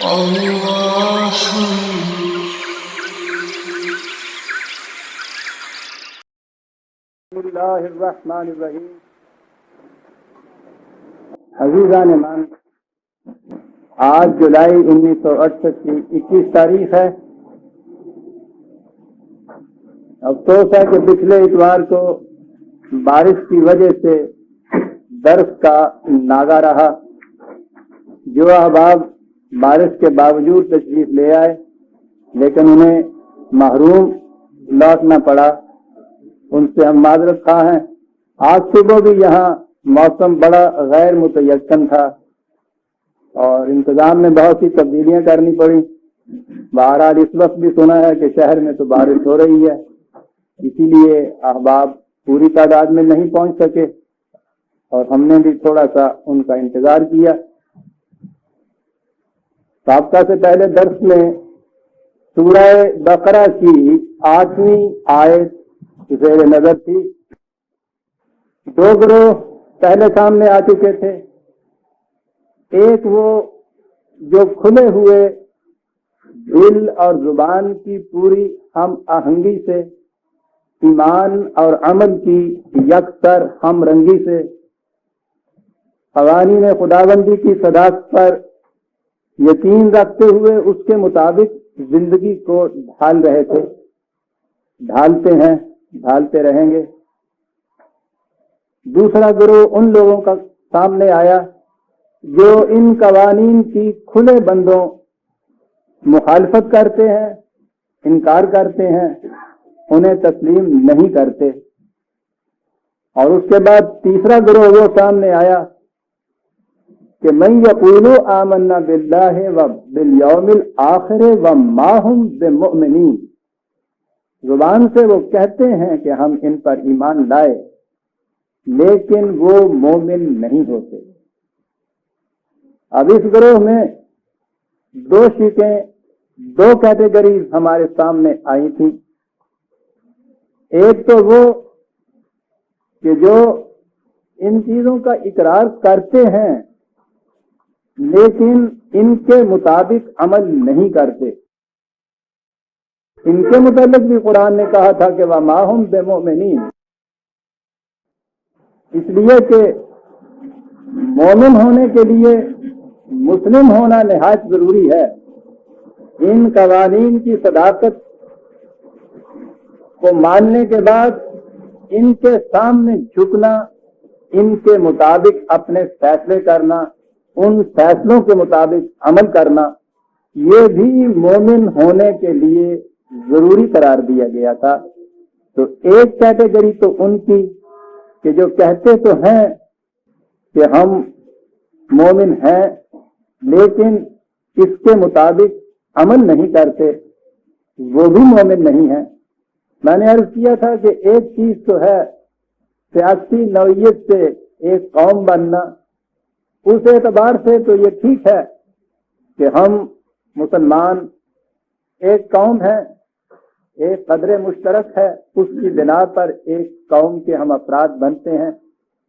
بسم اللہ الرحمن الرحیم. عزیزان مان، آج جولائی 1968 کی 21 تاریخ ہے. افسوس ہے کہ پچھلے اتوار کو بارش کی وجہ سے درس کا ناغہ رہا. جو احباب بارش کے باوجود تشریف لے آئے لیکن انہیں محروم لوٹنا پڑا، ان سے ہم معذرت خواہ ہیں. آج صبح بھی یہاں موسم بڑا غیر متیقن تھا اور انتظام میں بہت سی تبدیلیاں کرنی پڑی. بہرحال اس وقت بھی سنا ہے کہ شہر میں تو بارش ہو رہی ہے، اسی لیے احباب پوری تعداد میں نہیں پہنچ سکے اور ہم نے بھی تھوڑا سا ان کا انتظار کیا. سابقہ سے پہلے درس میں سورہ بقرہ کی 8ویں آیت زیر نظر تھی. دو گروہ پہلے سامنے آ چکے تھے. ایک وہ جو کھلے ہوئے دل اور زبان کی پوری ہم آہنگی سے، ایمان اور عمل کی یکسر ہم رنگی سے، قوانین خداوندی کی صداقت پر یقین رکھتے ہوئے اس کے مطابق زندگی کو ڈھال رہے تھے، ڈھالتے ہیں، ڈھالتے رہیں گے. دوسرا گروہ ان لوگوں کا سامنے آیا جو ان قوانین کی کھلے بندوں مخالفت کرتے ہیں، انکار کرتے ہیں، انہیں تسلیم نہیں کرتے. اور اس کے بعد تیسرا گروہ وہ سامنے آیا کہ من یقول آمنا باللہ وبالیوم الآخر وما ہم بمؤمنین. زبان سے وہ کہتے ہیں کہ ہم ان پر ایمان لائے لیکن وہ مومن نہیں ہوتے. اب اس گروہ میں دو شکیں، دو کیٹیگریز ہمارے سامنے آئی تھیں. ایک تو وہ کہ جو ان چیزوں کا اقرار کرتے ہیں لیکن ان کے مطابق عمل نہیں کرتے. ان کے متعلق بھی قرآن نے کہا تھا کہ وما ہم بمؤمنین، اس لیے کہ مومن ہونے کے لیے مسلم ہونا نہایت ضروری ہے. ان قوانین کی صداقت کو ماننے کے بعد ان کے سامنے جھکنا، ان کے مطابق اپنے فیصلے کرنا، ان فیصلوں کے مطابق عمل کرنا، یہ بھی مومن ہونے کے لیے ضروری قرار دیا گیا تھا. تو ایک کیٹیگری تو ان کی کہ جو کہتے تو ہیں کہ ہم مومن ہیں لیکن اس کے مطابق عمل نہیں کرتے، وہ بھی مومن نہیں ہیں. میں نے عرض کیا تھا کہ ایک چیز تو ہے سیاسی نوعیت سے ایک قوم بننا، اس اعتبار سے تو یہ ٹھیک ہے کہ ہم مسلمان ایک قوم ہیں، ایک قدر مشترک ہے، اس کی بنا پر ایک قوم کے ہم افراد بنتے ہیں.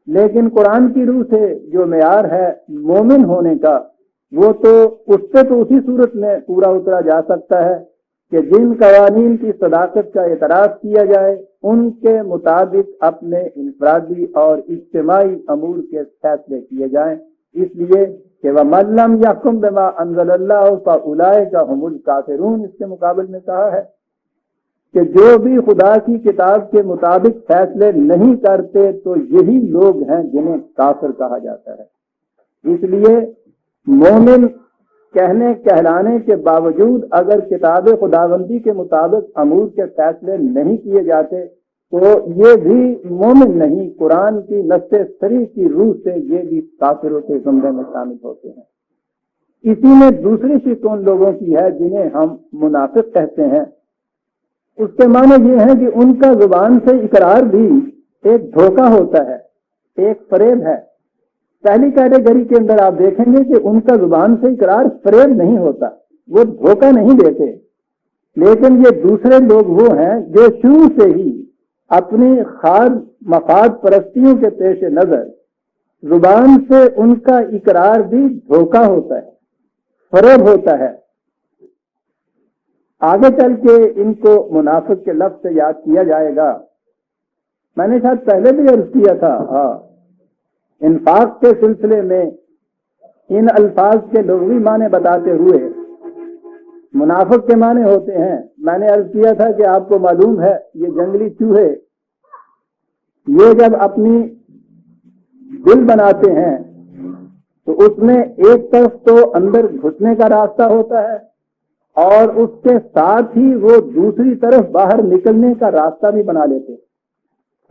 لیکن قرآن کی روح سے جو معیار ہے مومن ہونے کا، وہ تو اس سے تو اسی صورت میں پورا اترا جا سکتا ہے کہ جن قوانین کی صداقت کا اعتراف کیا جائے ان کے مطابق اپنے انفرادی اور اجتماعی امور کے فیصلے کیے جائیں. اس لیے کہ وَمَن لَّمْ يَحْكُم بِمَا أَنزَلَ اللَّهُ فَأُولَٰئِكَ هُمُ الْكَافِرُونَ. اس کے مقابل میں کہا ہے کہ جو بھی خدا کی کتاب کے مطابق فیصلے نہیں کرتے تو یہی لوگ ہیں جنہیں کافر کہا جاتا ہے. اس لیے مومن کہنے کہلانے کے باوجود اگر کتاب خداوندی کے مطابق امور کے فیصلے نہیں کیے جاتے تو یہ بھی مومن نہیں. قرآن کی نص صریح کی روح سے یہ بھی کافروں کے زمرے میں شامل ہوتے ہیں. اسی میں دوسری شق ان لوگوں کی ہے جنہیں ہم منافق کہتے ہیں. اس کے معنی یہ ہے کہ ان کا زبان سے اقرار بھی ایک دھوکہ ہوتا ہے، ایک فریب ہے. پہلی کیٹیگری کے اندر آپ دیکھیں گے کہ ان کا زبان سے اقرار فریب نہیں ہوتا، وہ دھوکہ نہیں دیتے. لیکن یہ دوسرے لوگ وہ ہیں جو شروع سے ہی اپنی خاد مفاد پرستیوں کے پیش نظر زبان سے ان کا اقرار بھی دھوکہ ہوتا ہے. فریب ہوتا ہے. آگے چل کے ان کو منافق کے لفظ سے یاد کیا جائے گا. میں نے شاید پہلے بھی عرض کیا تھا انفاق کے سلسلے میں ان الفاظ کے لغوی معنی بتاتے ہوئے منافق کے معنی ہوتے ہیں. میں نے عرض کیا تھا کہ آپ کو معلوم ہے یہ جنگلی چوہے یہ جب اپنی دل بناتے ہیں تو اس میں ایک طرف تو اندر گھسنے کا راستہ ہوتا ہے اور اس کے ساتھ ہی وہ دوسری طرف باہر نکلنے کا راستہ بھی بنا لیتے ہیں.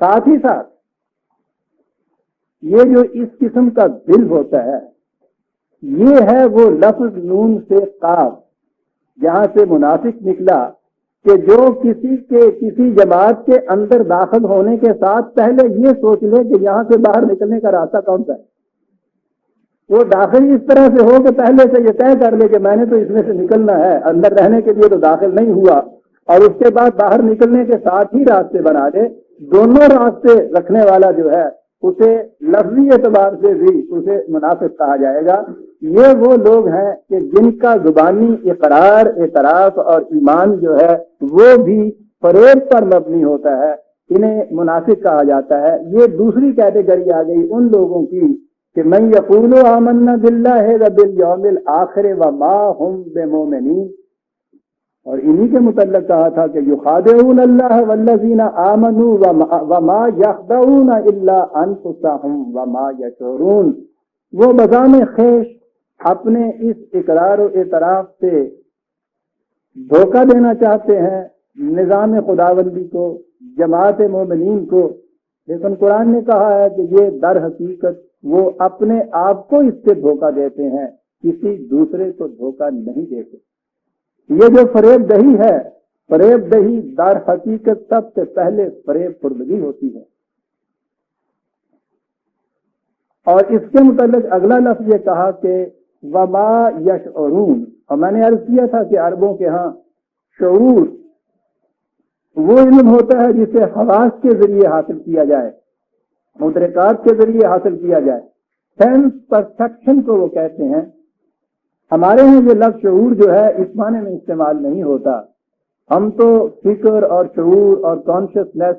ساتھ ہی ساتھ یہ جو اس قسم کا دل ہوتا ہے یہ ہے وہ لفظ نون سے قاف جہاں سے منافق نکلا کہ جو کسی جماعت کے اندر داخل ہونے کے ساتھ پہلے یہ سوچ لے کہ یہاں سے باہر نکلنے کا راستہ کون سا ہے. وہ داخل اس طرح سے ہو کہ پہلے سے یہ طے کر لے کہ میں نے تو اس میں سے نکلنا ہے, اندر رہنے کے لیے تو داخل نہیں ہوا, اور اس کے بعد باہر نکلنے کے ساتھ ہی راستے بنا دے. دونوں راستے رکھنے والا جو ہے اسے لفظی اعتبار سے بھی اسے منافق کہا جائے گا. یہ وہ لوگ ہیں کہ جن کا زبانی اقرار اعتراف اور ایمان جو ہے وہ بھی فریب پر مبنی ہوتا ہے, انہیں منافق کہا جاتا ہے. یہ دوسری کیٹیگری آ گئی ان لوگوں کی کہ من یقول آمنا باللہ وبالیوم الآخر وما هم بمؤمنین, اور انہی کے متعلق کہا تھا کہ یخادعون اللہ والذین آمنوا وما یخدعون الا انفسهم وما یشعرون. وہ بزام خیش اپنے اس اقرار و اعتراف سے دھوکہ دینا چاہتے ہیں نظام خداوندی کو, جماعت مومنین کو, لیکن قرآن نے کہا ہے کہ یہ در حقیقت وہ اپنے آپ کو اس سے دھوکہ دیتے ہیں, کسی دوسرے کو دھوکہ نہیں دیتے. یہ جو فریب دہی ہے, فریب دہی در حقیقت سب سے پہلے فریب خوردگی ہوتی ہے. اور اس کے متعلق اگلا لفظ یہ کہا کہ وما یشعرون, اور میں نے عرض کیا تھا کہ عربوں کے ہاں شعور وہ علم ہوتا ہے جسے حواس کے ذریعے حاصل کیا جائے, مدرکات کے ذریعے حاصل کیا جائے. سینس پرسپشن کو وہ کہتے ہیں. ہمارے یہاں یہ لفظ شعور جو ہے اس معنی میں استعمال نہیں ہوتا. ہم تو فکر اور شعور اور کانشیسنیس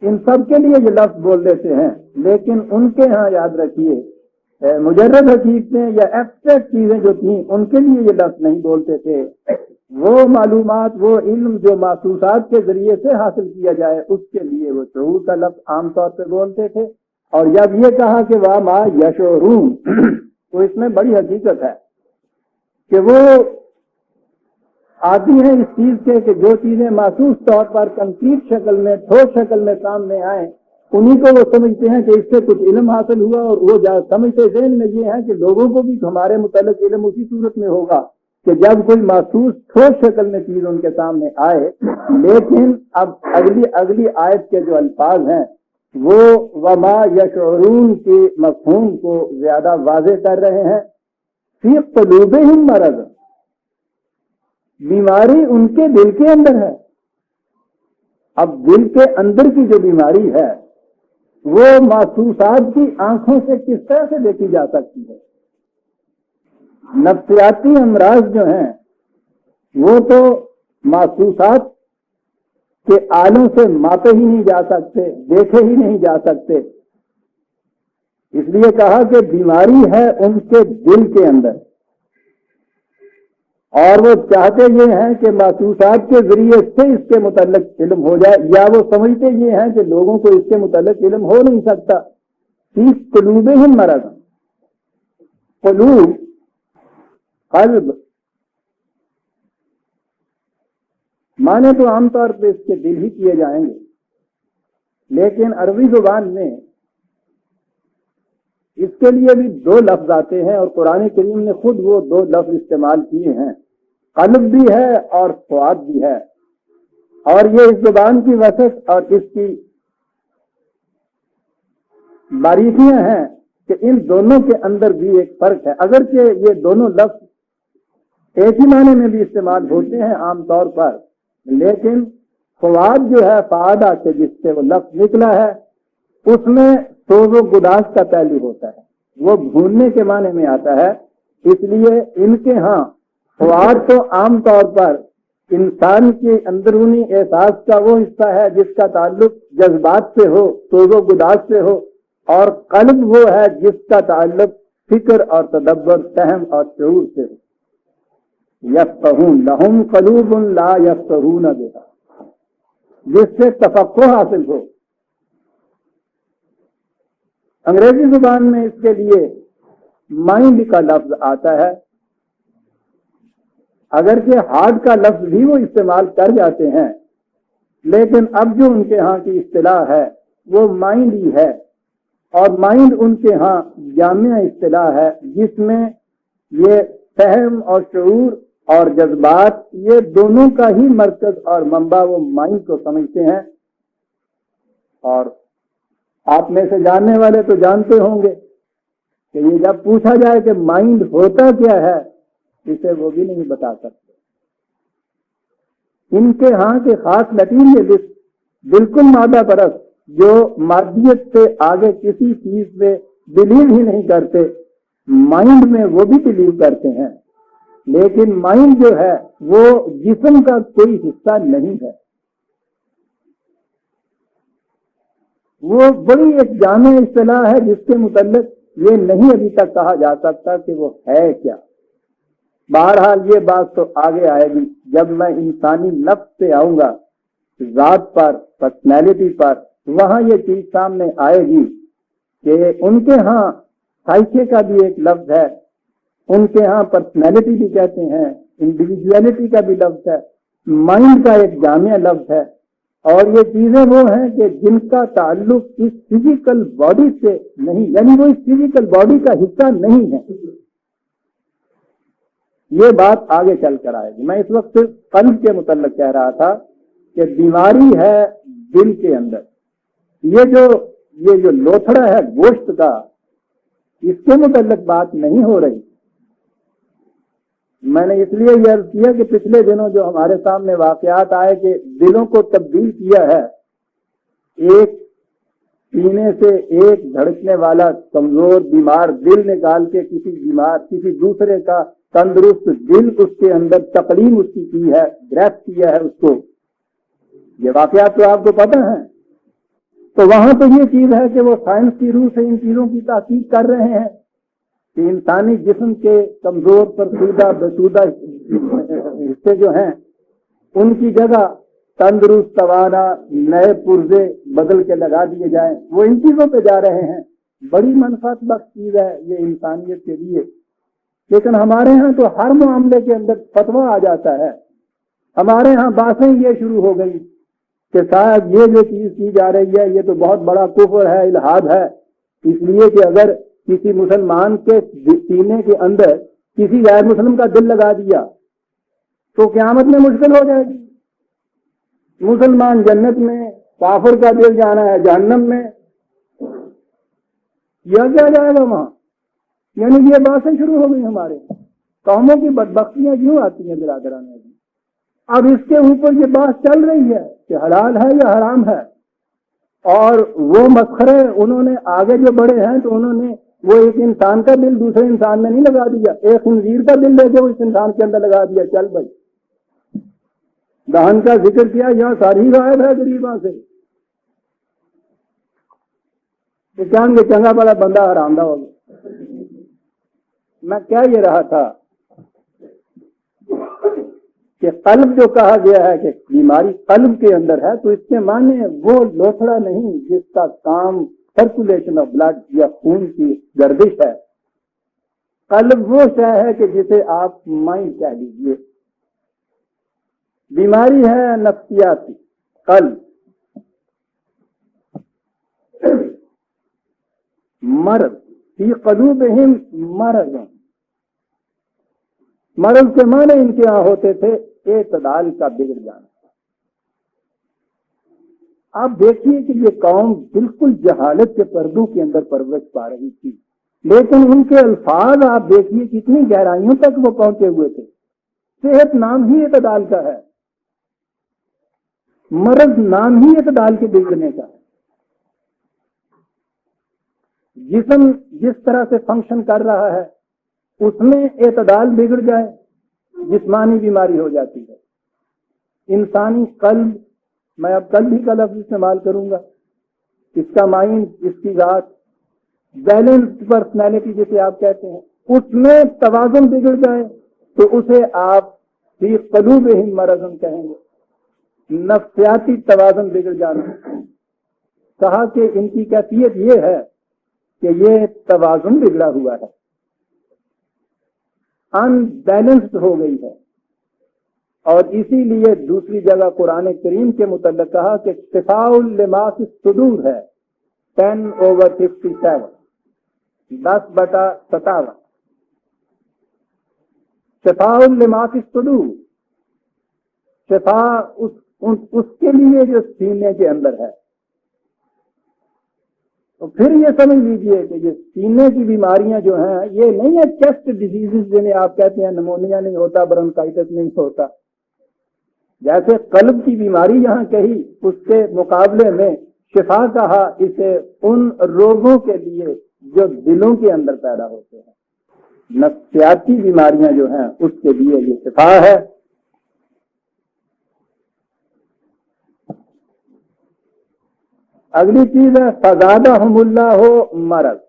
ان سب کے لیے یہ لفظ بول دیتے ہیں, لیکن ان کے ہاں یاد رکھیے مجرد حقیقتیں یا ایبسٹریکٹ چیزیں جو تھیں ان کے لیے یہ لفظ نہیں بولتے تھے. وہ معلومات وہ علم جو محسوسات کے ذریعے سے حاصل کیا جائے اس کے لیے وہ شعور کا لفظ عام طور پہ بولتے تھے. اور جب یہ کہا کہ وما یشعرون تو اس میں بڑی حقیقت ہے کہ وہ آتی ہیں اس چیز کے کہ جو چیزیں محسوس طور پر کنکریٹ شکل میں ٹھوس شکل میں سامنے آئیں انہی کو وہ سمجھتے ہیں کہ اس سے کچھ علم حاصل ہوا, اور وہ سمجھتے ذہن میں یہ ہے کہ لوگوں کو بھی ہمارے متعلق علم اسی صورت میں ہوگا کہ جب کوئی محسوس ٹھوس شکل میں چیز ان کے سامنے آئے. لیکن اب اگلی آیت کے جو الفاظ ہیں وہ وما یشعرون کے مفہوم کو زیادہ واضح کر رہے ہیں. فی قلوبہم مرض, بیماری ان کے دل کے اندر ہے. اب دل کے اندر کی جو بیماری ہے وہ محسوسات کی آنکھوں سے کس طرح سے دیکھی جا سکتی ہے. نفسیاتی امراض جو ہیں وہ تو محسوسات کے آلوں سے ماپے ہی نہیں جا سکتے, دیکھے ہی نہیں جا سکتے. اس لیے کہا کہ بیماری ہے ان کے دل کے اندر, اور وہ چاہتے یہ ہیں کہ محسوسات کے ذریعے سے اس کے متعلق علم ہو جائے, یا وہ سمجھتے یہ ہیں کہ لوگوں کو اس کے متعلق علم ہو نہیں سکتا. فی قلوبہم مرض, قلوب قلب مانے تو عام طور پہ اس کے دل ہی کیے جائیں گے, لیکن عربی زبان میں اس کے لیے بھی دو لفظ آتے ہیں, اور قرآن کریم نے خود وہ دو لفظ استعمال کیے ہیں. قلب بھی ہے اور فؤاد بھی ہے, اور یہ اس زبان کی وسعت اور اس کی باریکیاں ہیں کہ ان دونوں کے اندر بھی ایک فرق ہے. اگرچہ یہ دونوں لفظ ایک ہی معنی میں بھی استعمال ہوتے ہیں عام طور پر, لیکن فؤاد جو ہے فعادہ کے جس سے وہ لفظ نکلا ہے اس میں سوز و گداز کا پہلو ہوتا ہے. وہ بھولنے کے معنی میں آتا ہے اس لیے ان کے ہاں خوار تو عام طور پر انسان کے اندرونی احساس کا وہ حصہ ہے جس کا تعلق جذبات سے ہو، سوز و گداز سے ہو، اور قلب وہ ہے جس کا تعلق فکر اور تدبر، فہم اور شعور سے ہو۔ یفقہون لہم قلوب لا یفقہون بہا، جس سے تفقہ حاصل ہو۔ انگریزی زبان میں اس کے لیے مائنڈ کا لفظ آتا ہے، اگرچہ ہارٹ کا لفظ بھی وہ استعمال کر جاتے ہیں، لیکن اب جو ان کے ہاں کی اصطلاح ہے وہ مائنڈ ہی ہے، اور مائنڈ ان کے ہاں جامع اصطلاح ہے جس میں یہ فہم اور شعور اور جذبات، یہ دونوں کا ہی مرکز اور منبع وہ مائنڈ کو سمجھتے ہیں۔ اور آپ میں سے جاننے والے تو جانتے ہوں گے کہ یہ جب پوچھا جائے کہ مائنڈ ہوتا کیا ہے، اسے وہ بھی نہیں بتا سکتے۔ ان کے ہاں کے خاص میٹیریلسٹ، بالکل مادہ پرست، جو مادیت سے آگے کسی چیز پہ بلیو ہی نہیں کرتے، مائنڈ میں وہ بھی بلیو کرتے ہیں، لیکن مائنڈ جو ہے وہ جسم کا کوئی حصہ نہیں ہے۔ وہ بڑی ایک جامع اصطلاح ہے جس کے متعلق یہ نہیں ابھی تک کہا جا سکتا کہ وہ ہے کیا۔ بہرحال یہ بات تو آگے آئے گی جب میں انسانی نفس سے آؤں گا، ذات پر، پرسنالٹی پر، وہاں یہ چیز سامنے آئے گی کہ ان کے ہاں سائیکے کا بھی ایک لفظ ہے، ان کے ہاں پرسنالٹی بھی کہتے ہیں، انڈیویجویلٹی کا بھی لفظ ہے، مائنڈ کا ایک جامع لفظ ہے، اور یہ چیزیں وہ ہیں کہ جن کا تعلق اس فزیکل باڈی سے نہیں، یعنی وہ اس فزیکل باڈی کا حصہ نہیں ہے۔ یہ بات آگے چل کر آئے گی۔ میں اس وقت صرف قلب کے متعلق کہہ رہا تھا کہ بیماری ہے دل کے اندر۔ یہ جو لوتھڑا ہے گوشت کا، اس کے متعلق بات نہیں ہو رہی۔ میں نے اس لیے یہ عرض کیا کہ پچھلے دنوں جو ہمارے سامنے واقعات آئے کہ دلوں کو تبدیل کیا ہے، ایک سینے سے ایک دھڑکنے والا کمزور بیمار دل نکال کے کسی دوسرے کا تندرست دل اس کے اندر تقلیم اس کی ہے، گرفت کیا ہے اس کو۔ یہ واقعات تو آپ کو پتہ ہیں۔ تو وہاں تو یہ چیز ہے کہ وہ سائنس کی روح سے ان چیزوں کی تحقیق کر رہے ہیں کہ انسانی جسم کے کمزور فرسودہ بسودہ حصے جو ہیں ان کی جگہ تندرست توانا نئے پرزے بدل کے لگا دیے جائیں، وہ ان چیزوں پہ جا رہے ہیں۔ بڑی منفعت بخش چیز ہے یہ انسانیت کے لیے، لیکن ہمارے ہاں تو ہر معاملے کے اندر فتویٰ آ جاتا ہے۔ ہمارے ہاں باتیں یہ شروع ہو گئی کہ صاحب یہ جو چیز کی جا رہی ہے یہ تو بہت بڑا کفر ہے، الحاد ہے، اس لیے کہ اگر کسی مسلمان کے سینے کے اندر کسی غیر مسلم کا دل لگا دیا تو قیامت میں مشکل ہو جائے گی۔ مسلمان جنت میں، کافر کا دل جانا ہے جہنم میں، یا کیا جائے گا وہاں؟ یعنی یہ باتیں شروع ہو گئی ہمارے قوموں کی بدبختیاں کیوں آتی ہیں برادران میں۔ اب اس کے اوپر یہ بات چل رہی ہے کہ حلال ہے یا حرام ہے، اور وہ مسخرے انہوں نے آگے جو بڑے ہیں تو انہوں نے وہ ایک انسان کا دل دوسرے انسان میں نہیں لگا دیا، ایک خنزیر کا دل لے کے وہ اس انسان کے اندر لگا دیا، چل بھائی دہن کا ذکر کیا، یہاں ساری غائب ہے غریباں سے، گے چنگا بڑا بندہ حرام دہ ہو گیا۔ میں کیا یہ رہا تھا کہ قلب جو کہا گیا ہے کہ بیماری قلب کے اندر ہے، تو اس کے معنی وہ لوتھڑا نہیں جس کا کام سرکولیشن آف بلڈ یا خون کی گردش ہے۔ قلب وہ شے ہے کہ جسے آپ مائنڈ کہہ لیجیے۔ بیماری ہے نفسیاتی، قلب، مرض، فی قلوبہم مرض۔ مرض کے معنی ان کے یہاں ہوتے تھے اعتدال کا بگڑ جانا۔ آپ دیکھیے کہ یہ قوم بالکل جہالت کے پردوں کے اندر پرورش پا رہی تھی، لیکن ان کے الفاظ آپ دیکھیے کتنی گہرائیوں تک وہ پہنچے ہوئے تھے۔ صحت نام ہی اعتدال کا ہے، مرض نام ہی اعتدال کے بگڑنے کا ہے۔ جسم جس طرح سے فنکشن کر رہا ہے اس میں اعتدال بگڑ جائے جسمانی بیماری ہو جاتی ہے. انسانی قلب، میں اب قلب ہی کا لفظ استعمال کروں گا، اس کا مائنڈ، اس کی ذات، بیلنس پرسنالٹی جسے آپ کہتے ہیں، اس میں توازن بگڑ جائے تو اسے آپ فی قلوبہم مرض کہیں گے. نفسیاتی توازن بگڑ جانا. کہا کہ ان کی کیفیت یہ ہے کہ یہ توازن بگڑا ہوا ہے، ان بیلنسڈ ہو گئی ہے. اور اسی لیے دوسری جگہ قرآن کریم کے متعلق کہا کہ شفاء لما فی الصدور ہے 10/57، 10/57. شفاء لما فی الصدور، شفا اس کے لیے جو سینے کے اندر ہے. تو پھر یہ سمجھ لیجئے کہ یہ سینے کی بیماریاں جو ہیں یہ نہیں ہے چیسٹ ڈیزیز جنہیں آپ کہتے ہیں نمونیا نہیں ہوتا، برونکائٹس نہیں ہوتا. جیسے قلب کی بیماری یہاں کہی، اس کے مقابلے میں شفا کہا اسے ان روگوں کے لیے جو دلوں کے اندر پیدا ہوتے ہیں. نفسیاتی بیماریاں جو ہیں اس کے لیے یہ شفا ہے. اگلی چیز ہے فزادہم اللہ مرض.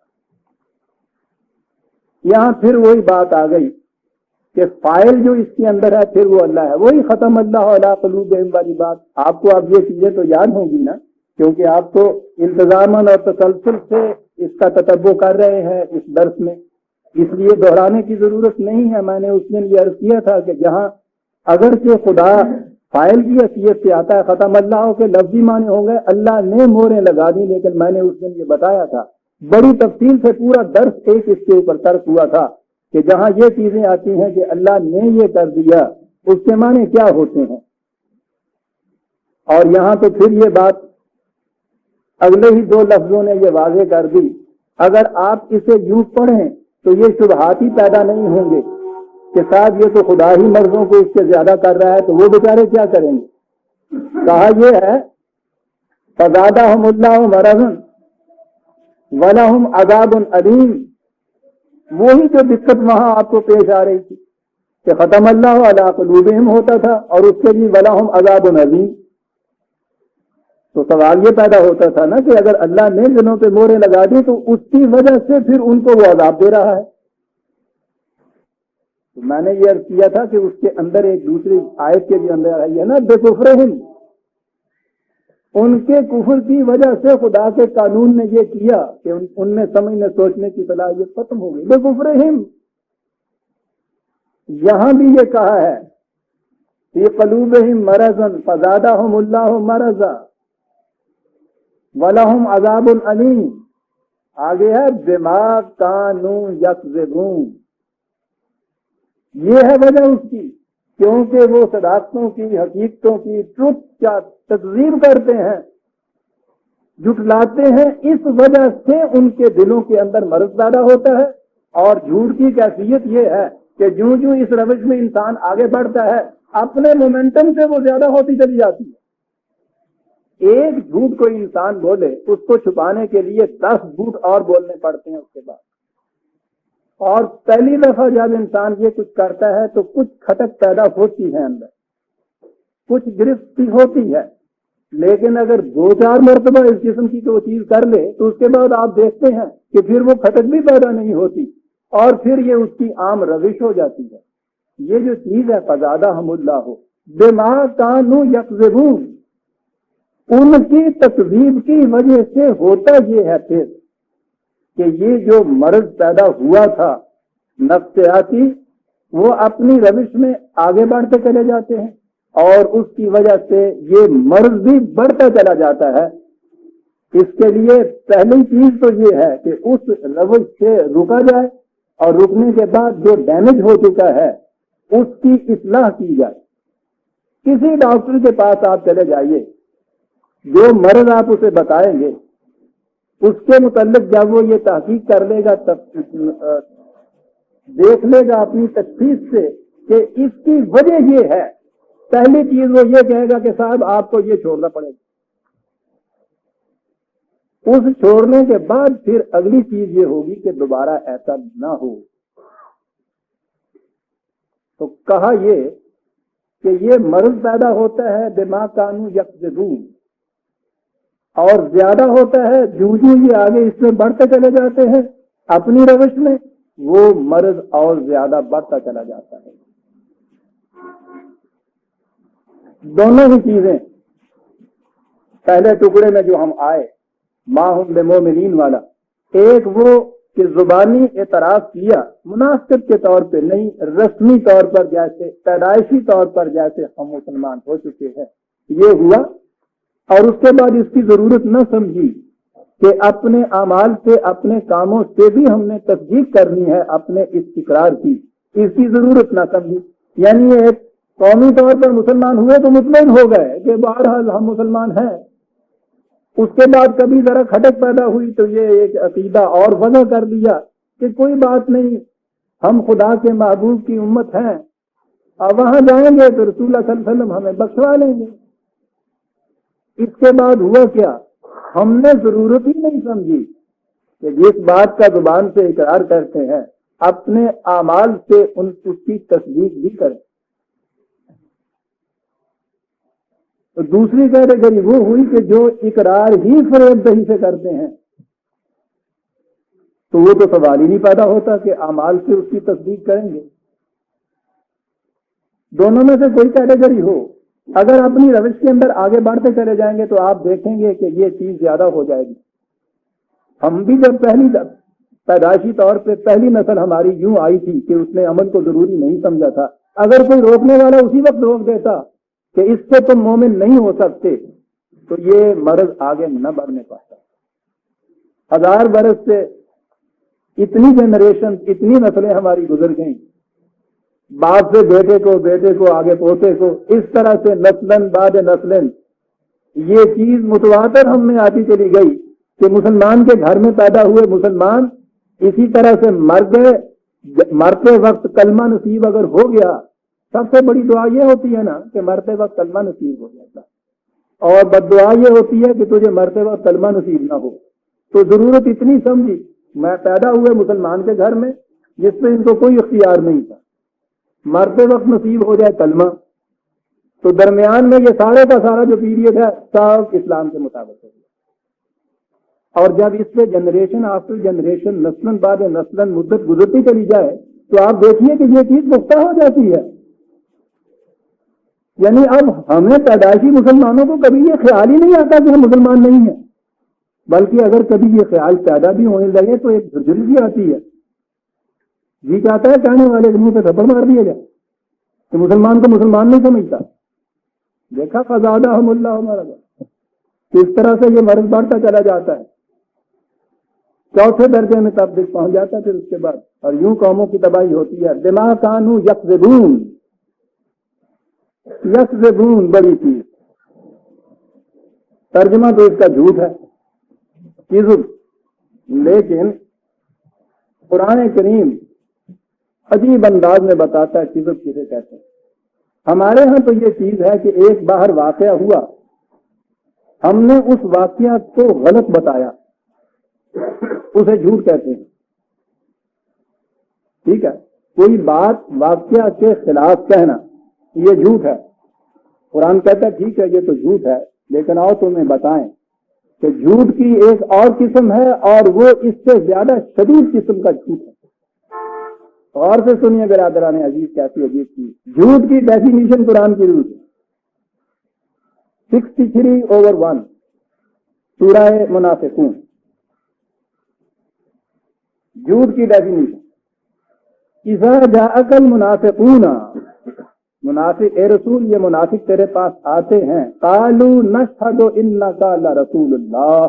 یہاں پھر وہی بات آ گئی کہ فائل جو اس کے اندر ہے پھر وہ اللہ ہے. وہی ختم اللہ علی قلوبہم والی بات. آپ کو اب یہ چیزیں تو یاد ہوں گی نا، کیونکہ آپ تو انتظاماً اور تسلسل سے اس کا تتبع کر رہے ہیں اس درس میں، اس لیے دہرانے کی ضرورت نہیں ہے. میں نے اس دن یہ عرض کیا تھا کہ جہاں اگرچہ خدا فائل کی حیثیت سے آتا ہے، ختم اللہ کے لفظی معنی ہوں گے اللہ نے موریں لگا دی، لیکن میں نے اس دن یہ بتایا تھا بڑی تفصیل سے، پورا درس ایک اس کے اوپر ترک ہوا تھا کہ جہاں یہ چیزیں آتی ہیں کہ اللہ نے یہ کر دیا اس کے معنی کیا ہوتے ہیں. اور یہاں تو پھر یہ بات اگلے ہی 2 لفظوں نے یہ واضح کر دی. اگر آپ اسے یوں پڑھیں تو یہ شبہات ہی پیدا نہیں ہوں گے کہ صاحب یہ تو خدا ہی مرضوں کو اس سے زیادہ کر رہا ہے تو وہ بیچارے کیا کریں گے. کہا یہ ہے فزادہم اللہ مرض ولہم عذاب علیم. وہی جو دقت وہاں آپ کو پیش آ رہی تھی کہ ختم اللہ علی قلوبہم ہوتا تھا اور اس کے لیے ولہم عذاب علیم. تو سوال یہ پیدا ہوتا تھا نا کہ اگر اللہ نے دلوں پہ موریں لگا دی تو اس کی وجہ سے پھر ان کو وہ عذاب دے رہا ہے. تو میں نے یہ عرض کیا تھا کہ اس کے اندر ایک دوسری آیت کے بھی اندر آئی ہے نا بکفرہم، ان کے کفر کی وجہ سے خدا کے قانون نے یہ کیا کہ ان میں سمجھنے سوچنے کی صلاحیت ختم ہو گئی. بکفرہم یہاں بھی یہ کہا ہے فی قلوبہم مرض فزادہم اللہ مرضا ولہم عذاب علیم. آگے ہے بما کانوا یکذبون. یہ ہے وجہ اس کی کیونکہ وہ صداقتوں کی، حقیقتوں کی، ٹروتھ کا تکذیب کرتے ہیں، جھٹلاتے ہیں. اس وجہ سے ان کے دلوں کے اندر مرض پیدا ہوتا ہے. اور جھوٹ کی کیفیت یہ ہے کہ جوں جوں اس روش میں انسان آگے بڑھتا ہے اپنے مومنٹم سے وہ زیادہ ہوتی چلی جاتی ہے. ایک جھوٹ کوئی انسان بولے اس کو چھپانے کے لیے 10 جھوٹ اور بولنے پڑتے ہیں اس کے بعد. اور پہلی دفعہ جب انسان یہ کچھ کرتا ہے تو کچھ کھٹک پیدا ہوتی ہے اندر، کچھ گرفتی ہوتی ہے. لیکن اگر 2-4 مرتبہ اس قسم کی کوئی چیز کر لے تو اس کے بعد آپ دیکھتے ہیں کہ پھر وہ کھٹک بھی پیدا نہیں ہوتی اور پھر یہ اس کی عام روش ہو جاتی ہے. یہ جو چیز ہے فزادہم اللہ بما کانوا یکذبون، ان کی تکذیب کی وجہ سے ہوتا یہ ہے پھر کہ یہ جو مرض پیدا ہوا تھا نفسیاتی، وہ اپنی روش میں آگے بڑھتے چلے جاتے ہیں اور اس کی وجہ سے یہ مرض بھی بڑھتا چلا جاتا ہے. اس کے لیے پہلی چیز تو یہ ہے کہ اس روش سے رکا جائے اور رکنے کے بعد جو ڈیمیج ہو چکا ہے اس کی اصلاح کی جائے. کسی ڈاکٹر کے پاس آپ چلے جائیے، جو مرض آپ اسے بتائیں گے اس کے متعلق جب وہ یہ تحقیق کر لے گا، دیکھ لے گا اپنی تشخیص سے کہ اس کی وجہ یہ ہے، پہلی چیز وہ یہ کہے گا کہ صاحب آپ کو یہ چھوڑنا پڑے گا. اس چھوڑنے کے بعد پھر اگلی چیز یہ ہوگی کہ دوبارہ ایسا نہ ہو. تو کہا یہ کہ یہ مرض پیدا ہوتا ہے بما کانوا یکذبون، اور زیادہ ہوتا ہے جوں جوں یہ آگے اس میں بڑھتے چلے جاتے ہیں اپنی روش میں، وہ مرض اور زیادہ بڑھتا چلا جاتا ہے۔ دونوں ہی چیزیں، پہلے ٹکڑے میں جو ہم آئے ما ہم بمومنین والا، ایک وہ کہ زبانی اعتراف کیا مناسب کے طور پہ نہیں، رسمی طور پر جیسے پیدائشی طور پر جیسے ہم مسلمان ہو چکے ہیں یہ ہوا، اور اس کے بعد اس کی ضرورت نہ سمجھی کہ اپنے اعمال سے اپنے کاموں سے بھی ہم نے تصدیق کرنی ہے اپنے اس اقرار کی، اس کی ضرورت نہ سمجھی۔ یعنی یہ ایک قومی طور پر مسلمان ہوئے تو مطمئن ہو گئے کہ بہرحال ہم مسلمان ہیں، اس کے بعد کبھی ذرا کھٹک پیدا ہوئی تو یہ ایک عقیدہ اور وضع کر دیا کہ کوئی بات نہیں، ہم خدا کے محبوب کی امت ہیں، اور وہاں جائیں گے تو رسول اللہ صلی اللہ علیہ وسلم ہمیں بخشوا لیں گے۔ اس کے بعد ہوا کیا؟ ہم نے ضرورت ہی نہیں سمجھی کہ جس بات کا زبان سے اقرار کرتے ہیں اپنے اعمال سے اس کی تصدیق بھی کریں۔ تو دوسری کیٹیگری وہ ہوئی کہ جو اقرار ہی فریب دہی سے کرتے ہیں، تو وہ تو سوال ہی نہیں پیدا ہوتا کہ اعمال سے اس کی تصدیق کریں گے۔ دونوں میں سے کوئی کیٹیگری ہو، اگر اپنی روش کے اندر آگے بڑھتے چلے جائیں گے تو آپ دیکھیں گے کہ یہ چیز زیادہ ہو جائے گی۔ ہم بھی جب پہلی پیدائشی طور پہ پہلی نسل ہماری یوں آئی تھی کہ اس نے عمل کو ضروری نہیں سمجھا تھا، اگر کوئی روکنے والا اسی وقت روک دیتا کہ اس سے تم مومن نہیں ہو سکتے تو یہ مرض آگے نہ بڑھنے پاتا۔ 1000 برس سے اتنی جنریشن، اتنی نسلیں ہماری گزر گئیں، باپ سے بیٹے کو، بیٹے کو آگے پوتے کو، اس طرح سے نسلن بعد نسلن یہ چیز متواتر ہم میں آتی چلی گئی کہ مسلمان کے گھر میں پیدا ہوئے مسلمان اسی طرح سے مر گئے۔ مرتے وقت کلمہ نصیب اگر ہو گیا، سب سے بڑی دعا یہ ہوتی ہے نا کہ مرتے وقت کلمہ نصیب ہو جاتا، اور بد دعا یہ ہوتی ہے کہ تجھے مرتے وقت کلمہ نصیب نہ ہو۔ تو ضرورت اتنی سمجھی، میں پیدا ہوئے مسلمان کے گھر میں جس میں ان کو کوئی اختیار نہیں تھا، مرتے وقت نصیب ہو جائے کلمہ، تو درمیان میں یہ سارے کا سارا جو پیریڈ ہے سب اسلام کے مطابق ہو گیا۔ اور جب اس پہ جنریشن آفٹر جنریشن، نسلن بعد نسلن مدت گزرتی چلی جائے تو آپ دیکھیے کہ یہ چیز پختہ ہو جاتی ہے۔ یعنی اب ہمیں پیدائشی مسلمانوں کو کبھی یہ خیال ہی نہیں آتا کہ ہم مسلمان نہیں ہیں، بلکہ اگر کبھی یہ خیال پیدا بھی ہونے لگے تو ایک جھرجھری بھی آتی ہے، جی چاہتا ہے کہنے والے کے منہ پہ تھپڑ مار دیا جائے کہ مسلمان کو مسلمان نہیں سمجھتا۔ دیکھا فزادہم اللہ مرضا، کس طرح سے یہ مرض بڑھتا چلا جاتا ہے، چوتھے درجے میں تب تک پہنچ جاتا ہے پھر اس کے بعد، اور یوں قوموں کی تباہی ہوتی ہے۔ بما کانوا یکذبون، یکذبون بڑی چیز، ترجمہ تو اس کا جھوٹ ہے، کذب، لیکن قرآن کریم عجیب انداز میں بتاتا ہے کذب کسے کہتے ہیں۔ ہمارے ہاں تو یہ چیز ہے کہ ایک باہر واقعہ ہوا، ہم نے اس واقعہ کو غلط بتایا، اسے جھوٹ کہتے ہیں۔ ٹھیک ہے، کوئی بات واقعہ کے خلاف کہنا یہ جھوٹ ہے۔ قرآن کہتا ہے ٹھیک ہے یہ تو جھوٹ ہے، لیکن آؤ تمہیں بتائیں کہ جھوٹ کی ایک اور قسم ہے، اور وہ اس سے زیادہ شدید قسم کا جھوٹ ہے۔ اور سے سنیے برادران عزیز، کیسی عجیب چیز، جھوٹ کی ڈیفینیشن قرآن کی روح 63/1 سورہ منافقون، جھوٹ کی ڈیفینیشن، اذا جاءک المنافقون، منافق اے رسول یہ منافق تیرے پاس آتے ہیں، قالوا نشہد انک لرسول اللہ،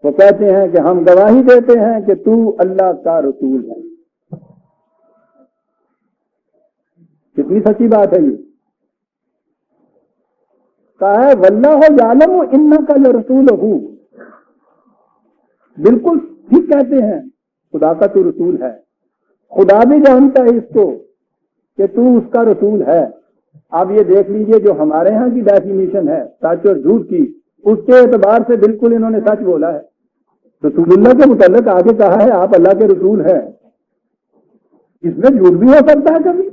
وہ کہتے ہیں کہ ہم گواہی دیتے ہیں کہ تو اللہ کا رسول ہے۔ کتنی سچی بات ہے یہ، کہا ہے واللہ یعلم انک لرسولہ، بالکل ٹھیک کہتے ہیں خدا کا تو رسول ہے، خدا بھی جانتا ہے اس کو کہ تو اس کا رسول ہے۔ اب یہ دیکھ لیجئے جو ہمارے ہاں کی ڈیفینیشن ہے سچ اور جھوٹ کی، اس کے اعتبار سے بالکل انہوں نے سچ بولا ہے۔ رسول اللہ کے متعلق آگے کہا ہے آپ اللہ کے رسول ہیں، اس میں جھوٹ بھی ہو سکتا ہے کبھی،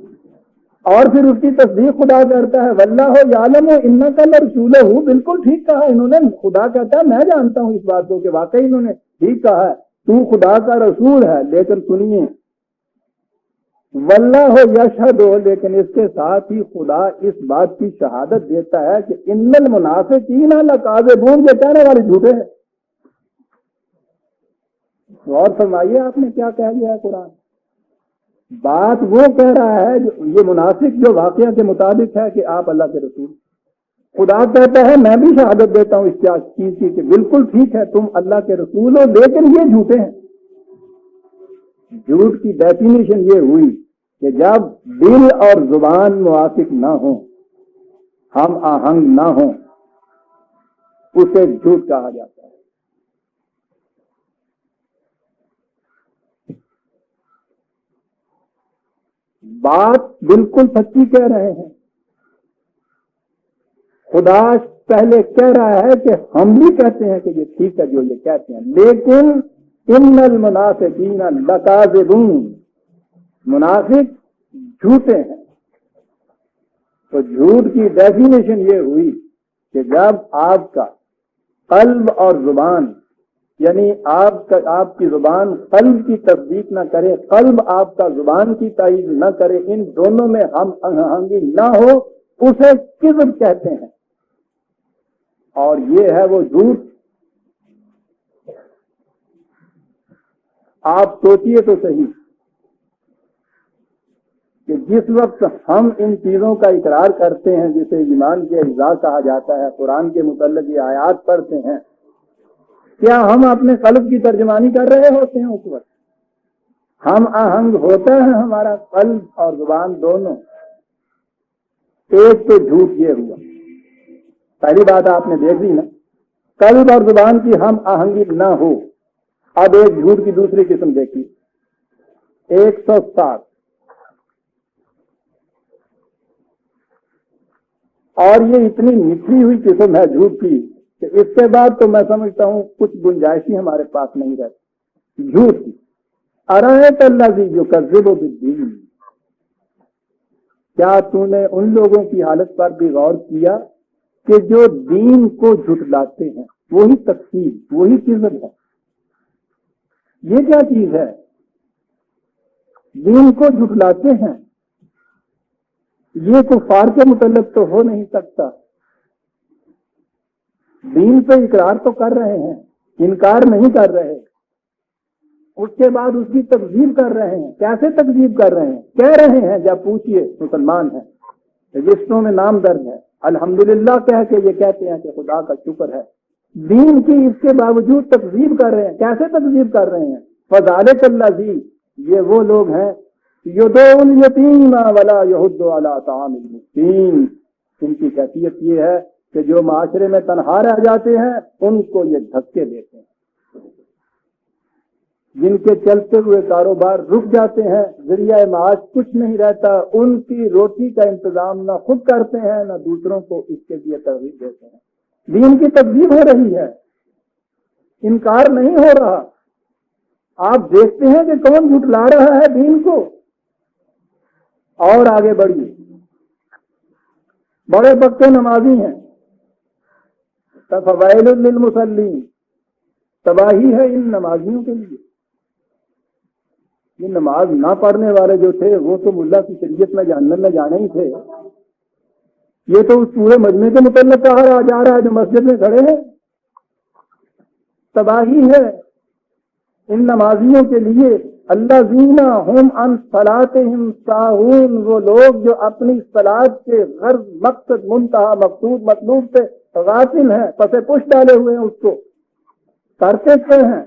اور پھر اس کی تصدیق خدا کرتا ہے واللہ یعلم انک لرسولہ، بالکل ٹھیک کہا انہوں نے. خدا کہتا ہے میں جانتا ہوں اس بات کو کہ واقعی انہوں نے ٹھیک کہا ہے، تو خدا کا رسول ہے. لیکن سنیے واللہ یشہد، لیکن اس کے ساتھ ہی خدا اس بات کی شہادت دیتا ہے کہ ان المنافقین لکاذبون، یہ کہنے والے جھوٹے ہیں. غور فرمائیے آپ نے کیا کہہ دیا ہے قرآن. بات وہ کہہ رہا ہے جو یہ منافق جو واقعہ کے مطابق ہے کہ آپ اللہ کے رسول. خدا کہتا ہے میں بھی شہادت دیتا ہوں اس چیز کی کہ بالکل ٹھیک ہے تم اللہ کے رسول ہو، لیکن یہ جھوٹے ہیں. جھوٹ کی ڈیفینیشن یہ ہوئی کہ جب دل اور زبان موافق نہ ہوں، ہم آہنگ نہ ہوں، اسے جھوٹ کہا جاتا ہے. بات بالکل سچی کہہ رہے ہیں. خدا پہلے کہہ رہا ہے کہ ہم بھی کہتے ہیں کہ یہ ٹھیک ہے جو یہ کہتے ہیں، لیکن ان المنافقین لکاذبون، منافق جھوٹے ہیں. تو جھوٹ کی ڈیفینیشن یہ ہوئی کہ جب آپ کا قلب اور زبان، یعنی آپ کی زبان قلب کی تصدیق نہ کرے، قلب آپ کا زبان کی تائید نہ کرے، ان دونوں میں ہم آہنگی نہ ہو، اسے کذب کہتے ہیں. اور یہ ہے وہ جھوٹ. آپ سوچئے تو صحیح کہ جس وقت ہم ان چیزوں کا اقرار کرتے ہیں جسے ایمان کے اجزاء کہا جاتا ہے، قرآن کے متعلق یہ آیات پڑھتے ہیں، کیا ہم اپنے قلب کی ترجمانی کر رہے ہوتے ہیں؟ اس وقت ہم آہنگ ہوتا ہے ہمارا قلب اور زبان دونوں. ایک تو جھوٹ یہ ہوا، پہلی بات آپ نے دیکھ لی نا، قلب اور زبان کی ہم آہنگی نہ ہو. اب ایک جھوٹ کی دوسری قسم دیکھیے. 107 اور یہ اتنی نچلی ہوئی قسم ہے جھوٹ کی کہ اس کے بعد تو میں سمجھتا ہوں کچھ گنجائش ہی ہمارے پاس نہیں رہتی. جھوٹ کی ارایت الذی یکذب بالدین، کیا تو نے ان لوگوں کی حالت پر بھی غور کیا کہ جو دین کو جھٹلاتے ہیں؟ وہی تکذیب، وہی کذب ہے. یہ کیا چیز ہے؟ دین کو جھٹلاتے ہیں. یہ کفار کے متعلق تو ہو نہیں سکتا. دین پہ اقرار تو کر رہے ہیں، انکار نہیں کر رہے، اس کے بعد اس کی تکذیب کر رہے ہیں. کیسے تکذیب کر رہے ہیں؟ کہہ رہے ہیں، جب پوچھئے مسلمان ہیں، رجسٹروں میں نام درج ہے، الحمدللہ کہہ کے یہ کہتے ہیں کہ خدا کا شکر ہے. دین کی اس کے باوجود تکذیب کر رہے ہیں. کیسے تکذیب کر رہے ہیں؟ فذالک الذی، یہ وہ لوگ ہیں یدعو الیتیم ولا یحض علی طعام المسکین. ان کی کیفیت یہ ہے کہ جو معاشرے میں تنہا رہ جاتے ہیں ان کو یہ دھکے دیتے ہیں، جن کے چلتے ہوئے کاروبار رک جاتے ہیں، ذریعہ معاش کچھ نہیں رہتا، ان کی روٹی کا انتظام نہ خود کرتے ہیں نہ دوسروں کو اس کے لیے ترغیب دیتے ہیں. دین کی تکذیب ہو رہی ہے، انکار نہیں ہو رہا. آپ دیکھتے ہیں کہ کون جھٹلا رہا ہے دین کو. اور آگے بڑھیے. بڑے پکے نمازی ہیں، فویل للمصلین، تباہی ہے ان نمازیوں کے لیے. یہ نماز نہ پڑھنے والے جو تھے وہ تو ملا کی شریعت میں جہنم میں جانے ہی تھے. یہ تو اس پورے مجمع کے متعلق کہا جا رہا ہے جو مسجد میں کھڑے ہیں. تباہی ہے ان نمازیوں کے لیے. الذین هم عن صلاتهم ساہون، وہ لوگ جو اپنی صلاۃ کے غرض، مقصد، منتہا، مقصود، مطلوب سے غافل ہیں، پس پش ڈالے ہوئے ہیں، اس کو کرتے کیا ہیں؟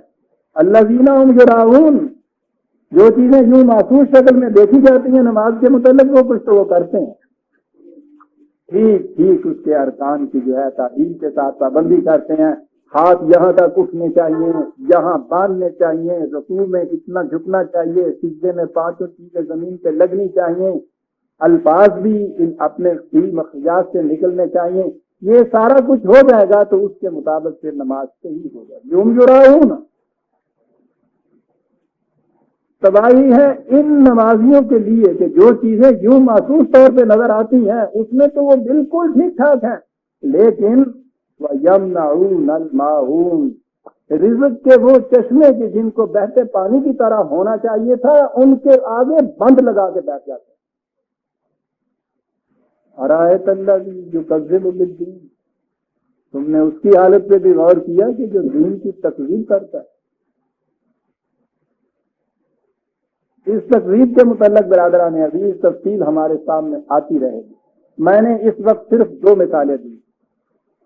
الذین هم یراؤون، جو چیزیں یوں محسوس شکل میں دیکھی جاتی ہیں نماز کے متعلق وہ کچھ تو وہ کرتے ہیں. ٹھیک اس کے ارکان کی جو ہے تعدیل کے ساتھ پابندی کرتے ہیں. ہاتھ یہاں تک اٹھنے چاہیے، یہاں باندھنے چاہیے، رکوع میں اتنا جھکنا چاہیے، سجدے میں 5 چیزیں زمین پہ لگنی چاہیے، الفاظ بھی اپنے مخرجات سے نکلنے چاہیے. یہ سارا کچھ ہو جائے گا تو اس کے مطابق پھر نماز صحیح ہو جائے گی. یوم یراؤن، تباہی ہے ان نمازیوں کے لیے کہ جو چیزیں یوں محسوس طور پہ نظر آتی ہیں اس میں تو وہ بالکل ٹھیک ٹھاک ہیں، لیکن وَيَمْنَعُونَ الْمَاعُونَ، رزق کے وہ چشمے کے جن کو بہتے پانی کی طرح ہونا چاہیے تھا ان کے آگے بند لگا کے بیٹھ جاتے ہیں۔ أَرَأَيْتَ الَّذِي يُكَذِّبُ بِالدِّينِ، تم نے اس کی حالت پہ بھی غور کیا کہ جو دین کی تکذیب کرتا ہے؟ اس تکذیب کے متعلق برادران عزیز تفصیل ہمارے سامنے آتی رہے گی۔ میں نے اس وقت صرف 2 مثالیں دی۔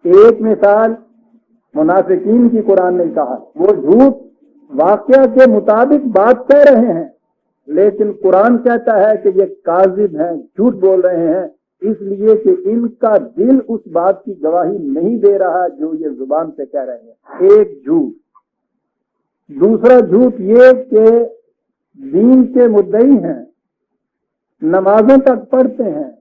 ایک مثال منافقین کی قرآن نے کہا، وہ جھوٹ واقعہ کے مطابق بات کہہ رہے ہیں لیکن قرآن کہتا ہے کہ یہ کاذب ہیں، جھوٹ بول رہے ہیں، اس لیے کہ ان کا دل اس بات کی گواہی نہیں دے رہا جو یہ زبان سے کہہ رہے ہیں۔ ایک جھوٹ۔ دوسرا جھوٹ یہ کہ دین کے مدعی ہیں، نمازوں تک پڑھتے ہیں،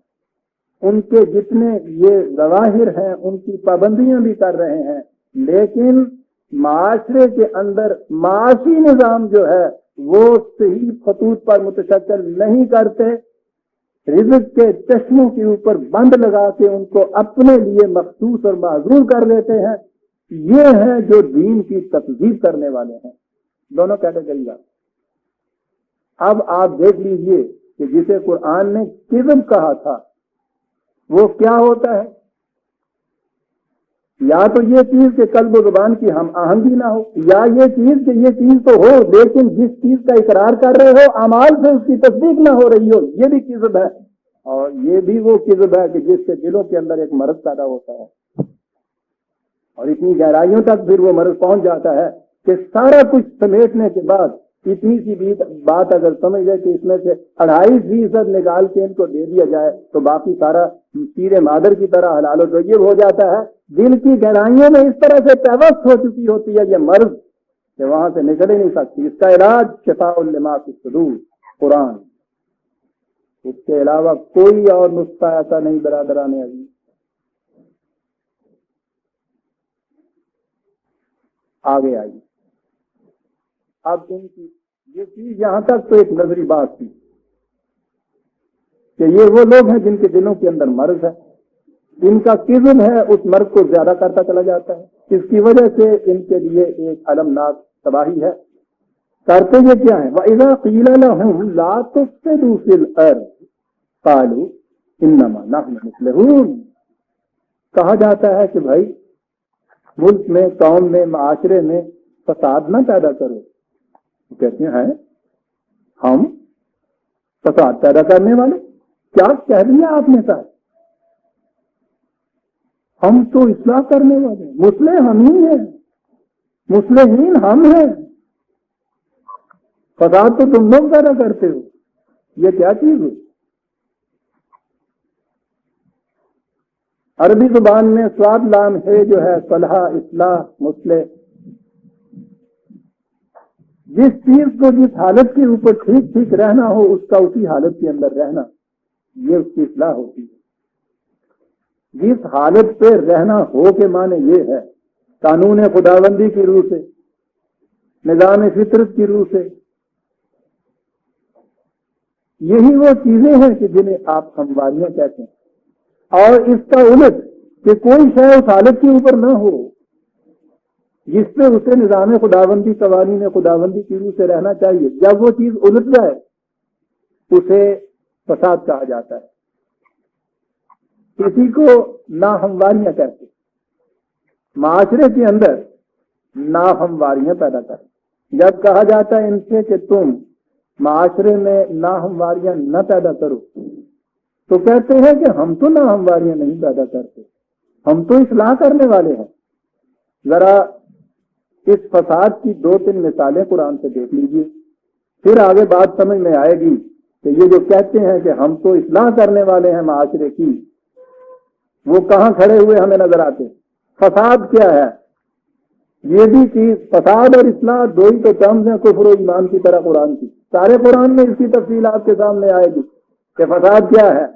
ان کے جتنے یہ ظواہر ہیں ان کی پابندیاں بھی کر رہے ہیں، لیکن معاشرے کے اندر معاشی نظام جو ہے وہ صحیح خطوط پر متشکل نہیں کرتے، رزق کے چشموں کے اوپر بند لگا کے ان کو اپنے لیے مخصوص اور معذور کر لیتے ہیں۔ یہ ہیں جو دین کی تکذیب کرنے والے ہیں۔ دونوں کیٹیگری کا۔ اب آپ دیکھ لیجئے کہ جسے قرآن نے کذب کہا تھا وہ کیا ہوتا ہے؟ یا تو یہ چیز کہ قلب و زبان کی ہم آہنگی نہ ہو، یا یہ چیز کہ یہ چیز تو ہو لیکن جس چیز کا اقرار کر رہے ہو اعمال سے اس کی تصدیق نہ ہو رہی ہو، یہ بھی کذب ہے۔ اور یہ بھی وہ کذب ہے کہ جس سے دلوں کے اندر ایک مرض پیدا ہوتا ہے اور اتنی گہرائیوں تک پھر وہ مرض پہنچ جاتا ہے کہ سارا کچھ سمیٹنے کے بعد اتنی سی بات اگر سمجھ لے کہ اس میں سے 2.5% نکال کے ان کو دے دیا جائے تو باقی سارا شیر مادر کی طرح حلال و طیب ہو جاتا ہے۔ دل کی گہرائیوں میں اس طرح سے پیوست ہو چکی ہوتی ہے یہ مرض کہ وہاں سے نکل ہی نہیں سکتی۔ اس کا علاج شفاء لما فی الصدور، قرآن، اس کے علاوہ کوئی اور نسخہ ایسا نہیں برادران عزیز۔ آگے آئیے۔ اب ان کی یہ چیز یہاں تک تو ایک نظری بات تھی کہ یہ وہ لوگ ہیں جن کے دلوں کے اندر مرض ہے، ان کا کذب ہے اس مرض کو زیادہ کرتا چلا جاتا ہے، اس کی وجہ سے ان کے لیے ایک المناک تباہی ہے۔ کرتے یہ کیا ہے؟ وَإِذَا قِيلَ لَهُمْ لَا تُفْسِدُوا فِي الْأَرْضِ قَالُوا إِنَّمَا نَحْنُ مُصْلِحُونَ، کہا جاتا ہے کہ بھائی ملک میں، قوم میں، معاشرے میں فساد نہ پیدا کرو، کہتے ہیں ہم فساد پیدا کرنے والے؟ کیا کہہ دیا آپ نے صاحب؟ ہم تو اصلاح کرنے والے، مصلح ہم ہی ہیں، مصلحین ہم ہیں، فساد تو تم لوگ پیدا کرتے ہو۔ یہ کیا چیز ہے؟ عربی زبان میں صاد لام ہے جو ہے صلح، اصلاح، مصلح، جس چیز کو جس حالت کے اوپر ٹھیک ٹھیک رہنا ہو اس کا اسی حالت کے اندر رہنا، یہ اس کی اصلاح ہوتی ہے۔ جس حالت پہ رہنا ہو کے معنی یہ ہے قانون خداوندی کی روح سے، نظام فطرت کی روح سے، یہی وہ چیزیں ہیں کہ جنہیں آپ ہمواریاں کہتے ہیں۔ اور اس کا الٹ کہ کوئی شے اس حالت کے اوپر نہ ہو جس پہ اسے نظام خداوندی، قوانین خداوندی کی روح سے رہنا چاہیے، جب وہ چیز الٹ جائے اسے فساد کہا جاتا ہے۔ کسی کو ناہمواریاں کہتے، معاشرے کے اندر ناہمواریاں پیدا کریں۔ جب کہا جاتا ہے ان سے کہ تم معاشرے میں ناہمواریاں نہ پیدا کرو تو کہتے ہیں کہ ہم تو ناہمواریاں نہیں پیدا کرتے، ہم تو اصلاح کرنے والے ہیں۔ ذرا اس فساد کی 2-3 مثالیں قرآن سے دیکھ لیجئے، پھر آگے بات سمجھ میں آئے گی کہ یہ جو کہتے ہیں کہ ہم تو اصلاح کرنے والے ہیں معاشرے کی، وہ کہاں کھڑے ہوئے ہمیں نظر آتے۔ فساد کیا ہے؟ یہ بھی چیز، فساد اور اصلاح دو ہی تو ٹرمز ہیں کفر و ایمان کی طرح قرآن کی۔ سارے قرآن میں اس کی تفصیل آپ کے سامنے آئے گی کہ فساد کیا ہے،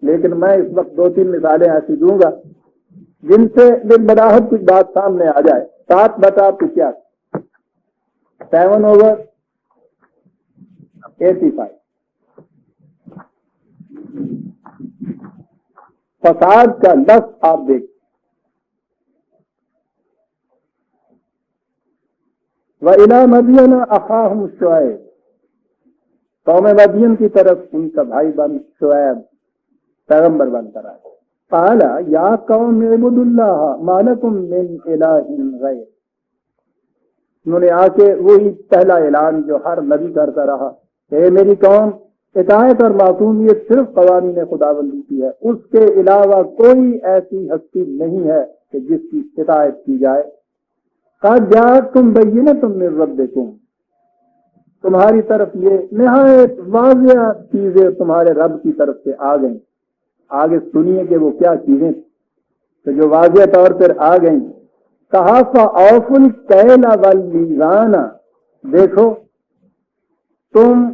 لیکن میں اس وقت 2-3 مثالیں ایسی دوں گا جن سے بالبداہت کچھ بات سامنے آ جائے۔ 7 بٹا 75 85 فساد کا لفظ آپ دیکھیں. وَإِلَىٰ مَدْيَنَ أَخَاهُمْ شُعَيْبٌ، قوم مدین کی طرف ان کا بھائی بن شعیب پیغمبر بن کر آئے. قال یا قوم اعبدوا اللہ ما لکم من الہ غیر. انہوں نے آ کے وہی پہلا اعلان جو ہر نبی کرتا رہا، اے میری قوم، اطاعت اور معصومیت صرف قوانین خداوندی کی ہے، اس کے علاوہ کوئی ایسی ہستی نہیں ہے کہ جس کی اطاعت کی جائے. قد جاءتکم بینۃ من ربکم، تمہاری طرف یہ نہایت واضح چیزیں تمہارے رب کی طرف سے آ گئیں. آگے سنیے کہ وہ کیا چیزیں تو جو واضح طور پر آ گئیں. کہا فَأَوْفُوا الْكَيْلَ وَالْمِيزَانَ، دیکھو تم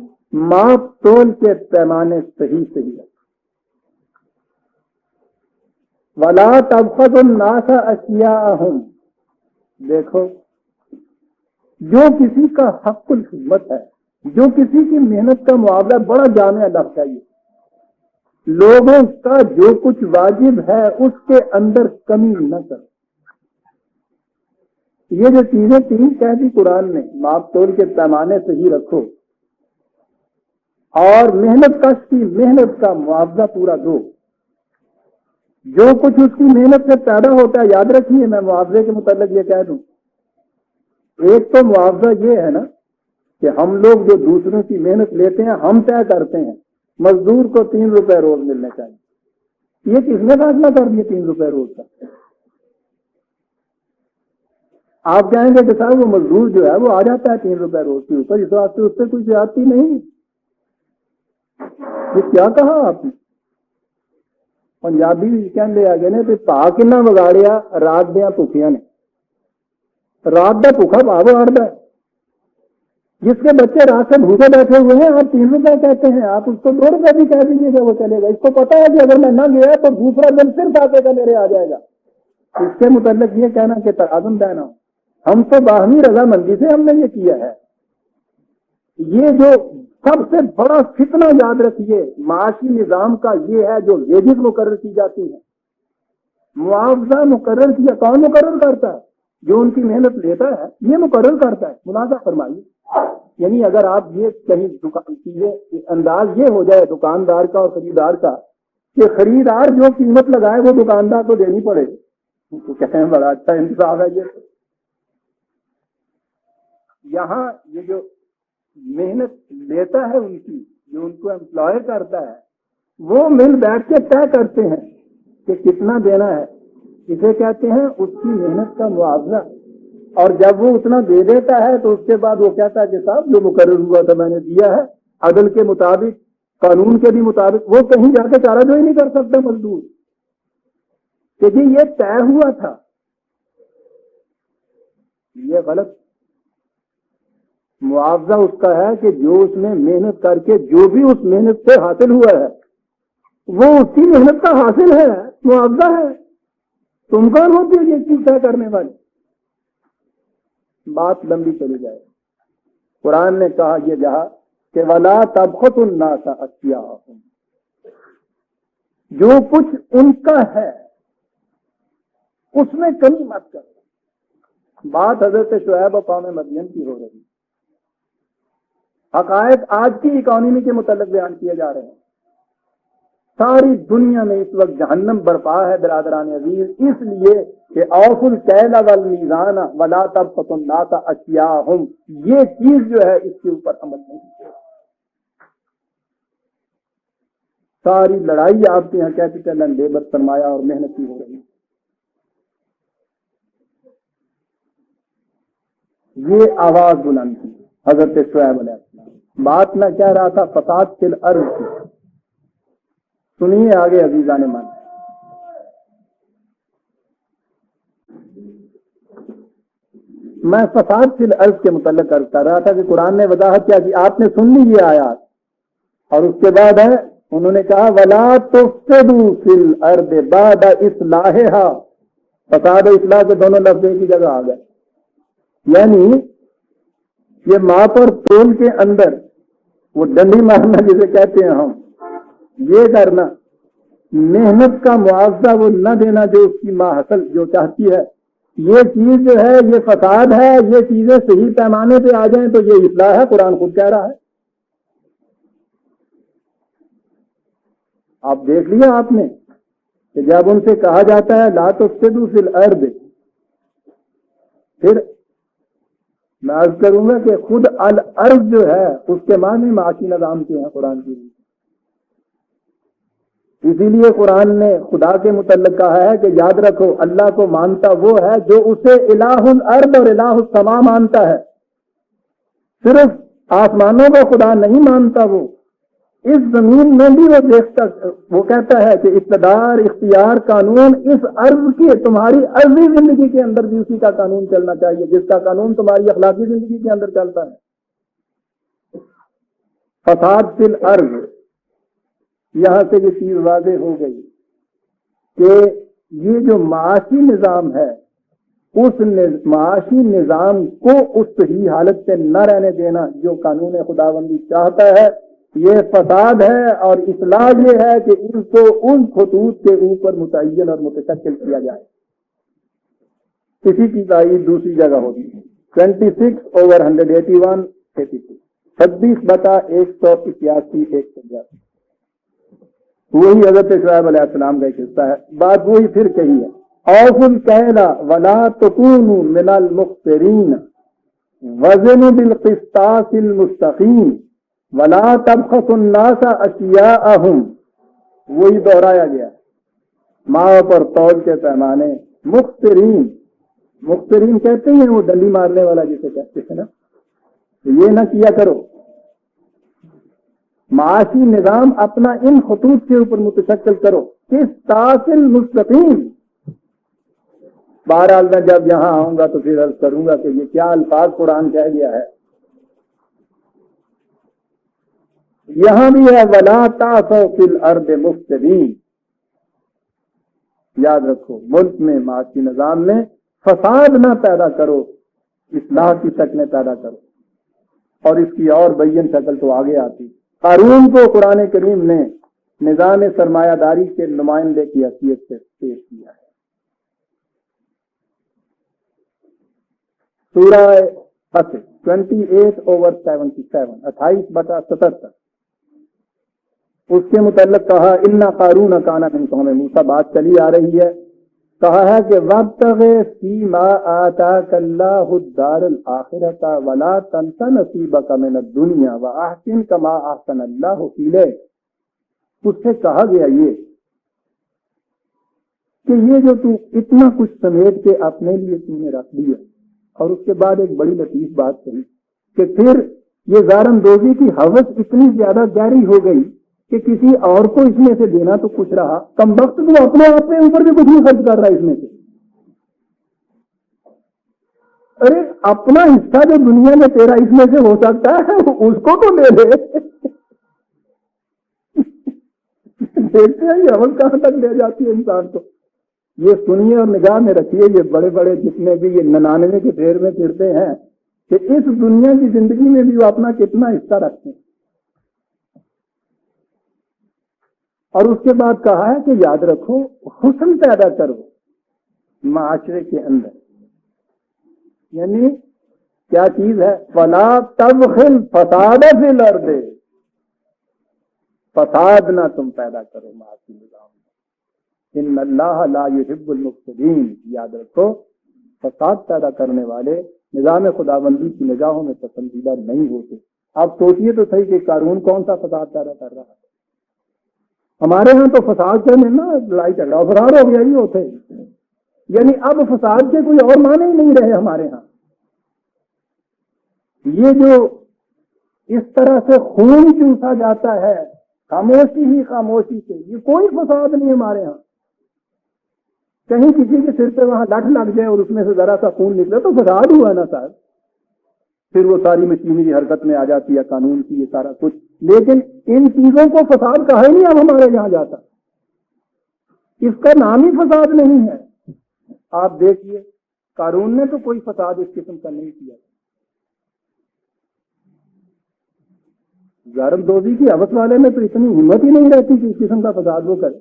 ماپ تول کے پیمانے صحیح رکھو. وَلَا تَبْخَسُوا النَّاسَ أَشْيَاءَهُمْ، دیکھو جو کسی کا حق الخدمت ہے، جو کسی کی محنت کا معاوضہ، بڑا جامع لفظ ہے یہ، لوگوں کا جو کچھ واجب ہے اس کے اندر کمی نہ کرو. یہ جو چیزیں تین کہہ دی قرآن نے، ماپ تول کے پیمانے صحیح رکھو اور محنت کش کی محنت کا معاوضہ پورا دو. جو کچھ اس کی محنت سے پیدا ہوتا ہے، یاد رکھیے میں معاوضے کے متعلق یہ کہہ دوں، ایک تو معاوضہ یہ ہے نا کہ ہم لوگ جو دوسروں کی محنت لیتے ہیں ہم طے کرتے ہیں مزدور کو 3 روپے روز ملنے چاہیے. یہ کس نے فیصلہ کر دیا 3 روپے روز کا؟ آپ کہیں گے کہ صاحب وہ مزدور جو ہے وہ آ جاتا ہے 3 روپے روز کے اوپر، اس واسطے اس سے کوئی زیادتی نہیں. یہ کیا کہا آپ نے؟ پنجابی کہندے آگے نے کہ پا کنا وگاڑیا رات دیاں بھوکیاں نے. رات کا بھوکا بھاو آڑتا ہے. جس کے بچے رات سے بھوکے بیٹھے ہوئے ہیں آپ 3 روپے کہتے ہیں، آپ اس کو 2 روپے بھی کہہ دیجیے گا وہ چلے گا. اس کو پتا ہے کہ اگر میں نہ گیا تو دوسرا دن صرف آ کے میرے آ جائے گا. اس کے متعلق یہ کہنا کہ تعاون دینا، ہم تو باہمی رضامندی سے ہم نے یہ کیا ہے. یہ جو سب سے بڑا فتنہ یاد رکھیے معاشی نظام کا یہ ہے جو ویجز مقرر کی جاتی ہیں. معاوضہ مقرر کیا کون مقرر کرتا ہے؟ جو ان کی محنت لیتا ہے یہ مقرر کرتا ہے. ملاحظہ فرمائیے، یعنی اگر آپ یہ کہیں چیزیں انداز یہ ہو جائے دکاندار کا اور خریدار کا کہ خریدار جو قیمت لگائے وہ دکاندار کو دینی پڑے، تو کہتے ہیں بڑا اچھا انتظام ہے. یہ یہاں یہ جو محنت لیتا ہے ان کی، جو ان کو امپلائے کرتا ہے، وہ مل بیٹھ کے طے کرتے ہیں کہ کتنا دینا ہے. اسے کہتے ہیں اس کی محنت کا معاوضہ. اور جب وہ اتنا دے دیتا ہے تو اس کے بعد وہ کہتا ہے کہ صاحب جو مقرر ہوا تھا میں نے دیا ہے، عدل کے مطابق، قانون کے بھی مطابق. وہ کہیں جا کے چارہ جوئی نہیں کر سکتا مزدور کہ جی یہ طے ہوا تھا. یہ غلط. معاوضہ اس کا ہے کہ جو اس نے محنت کر کے جو بھی اس محنت سے حاصل ہوا ہے وہ اس کی محنت کا حاصل ہے، معاوضہ ہے. تم کون ہوتی ہے یہ چیز طے کرنے والی؟ بات لمبی چلی جائے. قرآن نے کہا یہ جہاں کہ وَلَا تَبْخَسُوا النَّاسَ أَشْيَاءَهُمْ، جو کچھ ان کا ہے اس میں کمی مت کرو. بات حضرت شعیب و قوم مدین کی ہو رہی. حقائق آج کی اکانومی کے متعلق بیان کیے جا رہے ہیں. ساری دنیا میں اس وقت جہنم برپا ہے برادران عزیز، اس لیے کہ اوفوا الکیل والمیزان ولا تبخسوا الناس اشیاءهم، یہ چیز جو ہے اس کے اوپر عمل نہیں ہے. ساری لڑائی آپ کے یہاں کیپٹل اینڈ لیبر سرمایہ اور محنت کی ہو رہی ہے. یہ آواز بلند کی حضرت شعیب علیہ السلام. بات میں کہہ رہا تھا فساد فی الارض کی. سنیے آگے عزیزان من. میں فساد فی الارض کے متعلق کر رہا تھا کہ قرآن نے وضاحت کیا کہ آپ نے سن لی یہ آیات، اور اس کے بعد ہے انہوں نے کہا وَلَا تُفْسِدُوا فِي الْأَرْضِ بَعْدَ إِصْلَاحِهَا. فساد و اصلاح کے دونوں لفظ ایک ہی جگہ آ گئے. یعنی یہ ماپ اور تول کے اندر وہ ڈنڈی مارنا جسے کہتے ہیں ہم، یہ کرنا، محنت کا معاوضہ وہ نہ دینا جو اس کی ماں حاصل جو چاہتی ہے، یہ چیز جو ہے یہ فساد ہے. یہ چیزیں صحیح پیمانے پہ آ جائیں تو یہ اصلاح ہے. قرآن خود کہہ رہا ہے. آپ دیکھ لیا آپ نے کہ جب ان سے کہا جاتا ہے لا تفسدوا فی الارض، پھر میں عرض کروں گا کہ خود الارض جو ہے اس کے معنی معاشی نظام کے ہیں قرآن کی. اسی لیے قرآن نے خدا کے متعلق کہا ہے کہ یاد رکھو اللہ کو مانتا وہ ہے جو اسے الہ الارض اور الہ السماء مانتا ہے. صرف آسمانوں کا خدا نہیں مانتا، وہ اس زمین میں بھی وہ دیکھتا، وہ کہتا ہے کہ اقتدار اختیار قانون اس عرض کی تمہاری عرضی زندگی کے اندر بھی اسی کا قانون چلنا چاہیے جس کا قانون تمہاری اخلاقی زندگی کے اندر چلتا ہے. فساد فی الارض، یہاں سے یہ چیز واضح ہو گئی کہ یہ جو معاشی نظام ہے اس معاشی نظام کو اس صحیح حالت سے نہ رہنے دینا جو قانون خداوندی چاہتا ہے یہ فساد ہے. اور اصلاح یہ ہے کہ ان کو ان خطوط کے اوپر متعین اور متشکل کیا جائے. کسی کی تائید دوسری جگہ ہوتی ہے 26/181 26/181 وہی حضرت شعیب علیہ السلام کا ایک حصہ ہے. بات وہی پھر کہی ہے اوفوا الکیل ولا تکونوا من المخسرین وزنوا بالقسطاس المستقیم ولا تبخسوا الناس اشیاءهم، وہی دہرایا گیا. ماں پر تول کے پیمانے، مخسرین کہتے ہیں وہ ڈنڈی مارنے والا جسے کہتے ہیں نا، یہ نہ کیا کرو. معاشی نظام اپنا ان خطوط کے اوپر متشکل کرو کس تاصل مستقیم. بہرحال میں جب یہاں آؤں گا تو پھر عرض کروں گا کہ یہ کیا الفاظ قرآن کہہ گیا ہے. یہاں بھی ہے ولا تعثوا فی الارض مفسدین. یاد رکھو ملک میں معاشی نظام میں فساد نہ پیدا کرو، اصلاح کی شکلیں پیدا کرو. اور اس کی اور بین شکل تو آگے آتی. قارون کو قرآن کریم نے نظام سرمایہ داری کے نمائندے کی حیثیت سے پیش کیا ہے. سورہ فتح 28/77 28/77 اس کے متعلق کہا اِنَّ قارون کان من قوم موسیٰ. بات چلی آ رہی ہے. کہا ہے کہ وَابْتَغِ فِيمَا آتَاكَ اللَّهُ الدَّارَ الْآخِرَةَ وَلَا تَنْسَ نَصِيبَكَ مِنَ الدُّنْيَا وَأَحْسِنْ كَمَا أَحْسَنَ اللَّهُ إِلَيْكَ. اس سے کہا گیا یہ کہ یہ جو تو اتنا کچھ سمیٹ کے اپنے لیے تم نے رکھ دیا، اور اس کے بعد ایک بڑی لطیف بات کہی کہ پھر یہ زاراندوزی کی ہوس اتنی زیادہ گہری ہو گئی کہ کسی اور کو اس میں سے دینا تو کچھ رہا، کم وقت تو اپنے آپ کے اوپر بھی کچھ نہیں خرچ کر رہا اس میں سے. ارے اپنا حصہ جو دنیا میں تیرا اس میں سے ہو سکتا ہے اس کو تو لے لے. دیکھتے ہیں یہ عمل کہاں تک لے جاتی ہے انسان کو. یہ سنیے اور نگاہ میں رکھیے یہ بڑے بڑے جتنے بھی یہ 99 کے پھیر میں پھرتے ہیں کہ اس دنیا کی زندگی میں بھی وہ اپنا کتنا حصہ رکھتے ہیں. اور اس کے بعد کہا ہے کہ یاد رکھو حسن پیدا کرو معاشرے کے اندر. یعنی کیا چیز ہے فلا تبغ الفساد فی الارض، فساد نہ تم پیدا کرو معاشی نظام میں. ان اللہ لا يحب المفسدین. یاد رکھو فساد پیدا کرنے والے نظام خداوندی کی نگاہوں میں پسندیدہ نہیں ہوتے. آپ سوچئے تو صحیح کہ قارون کون سا فساد پیدا کر رہا ہے. ہمارے ہاں تو فساد سے نا لڑائی جھگڑا فرار ہو گیا ہی ہوتے، یعنی اب فساد کے کوئی اور معنی ہی نہیں رہے ہمارے ہاں. یہ جو اس طرح سے خون چوسا جاتا ہے خاموشی ہی خاموشی سے، یہ کوئی فساد نہیں ہمارے ہاں. کہیں کسی کے سر پہ وہاں لٹھ لگ جائے اور اس میں سے ذرا سا خون نکلے تو فساد ہوا نا صاحب. پھر وہ ساری مشینری حرکت میں آ جاتی ہے قانون کی یہ سارا کچھ. لیکن ان چیزوں کو فساد کہا ہی نہیں اب ہمارے یہاں جاتا، اس کا نام ہی فساد نہیں ہے. آپ دیکھیے قارون نے تو کوئی فساد اس قسم کا نہیں کیا. ضرب دوزی کی حوث والے میں تو اتنی ہمت ہی نہیں رہتی کہ اس قسم کا فساد وہ کرے.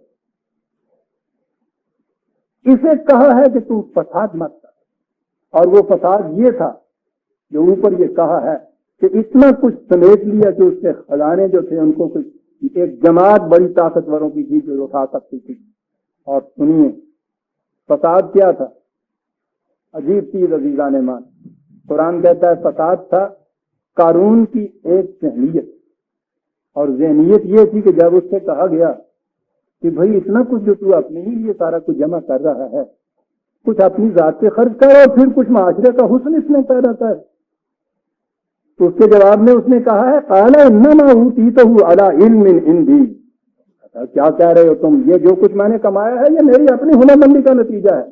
اسے کہا ہے کہ تو فساد مت کر, اور وہ فساد یہ تھا جو اوپر یہ کہا ہے کہ اتنا کچھ سمیٹ لیا کہ اس کے خزانے جو تھے ان کو کچھ ایک جماعت بڑی طاقتوروں کی تھی جو اٹھا سکتی تھی. اور سنیے فساد کیا تھا, عجیب چیز عزیزان مان. قرآن کہتا ہے فساد تھا قارون کی ایک ذہنیت, اور ذہنیت یہ تھی کہ جب اس سے کہا گیا کہ بھائی اتنا کچھ جو تو اپنے ہی لیے سارا کچھ جمع کر رہا ہے, کچھ اپنی ذات سے خرچ کر اور پھر کچھ معاشرے کا حسن اس میں پیدا کر. تو اس کے جواب میں اس نے کہا ہے قال انما اوتیتہ علی علم عندی, کیا کہہ رہے ہو تم, یہ جو کچھ میں نے کمایا ہے یہ میری اپنی ہنر مندی کا نتیجہ ہے,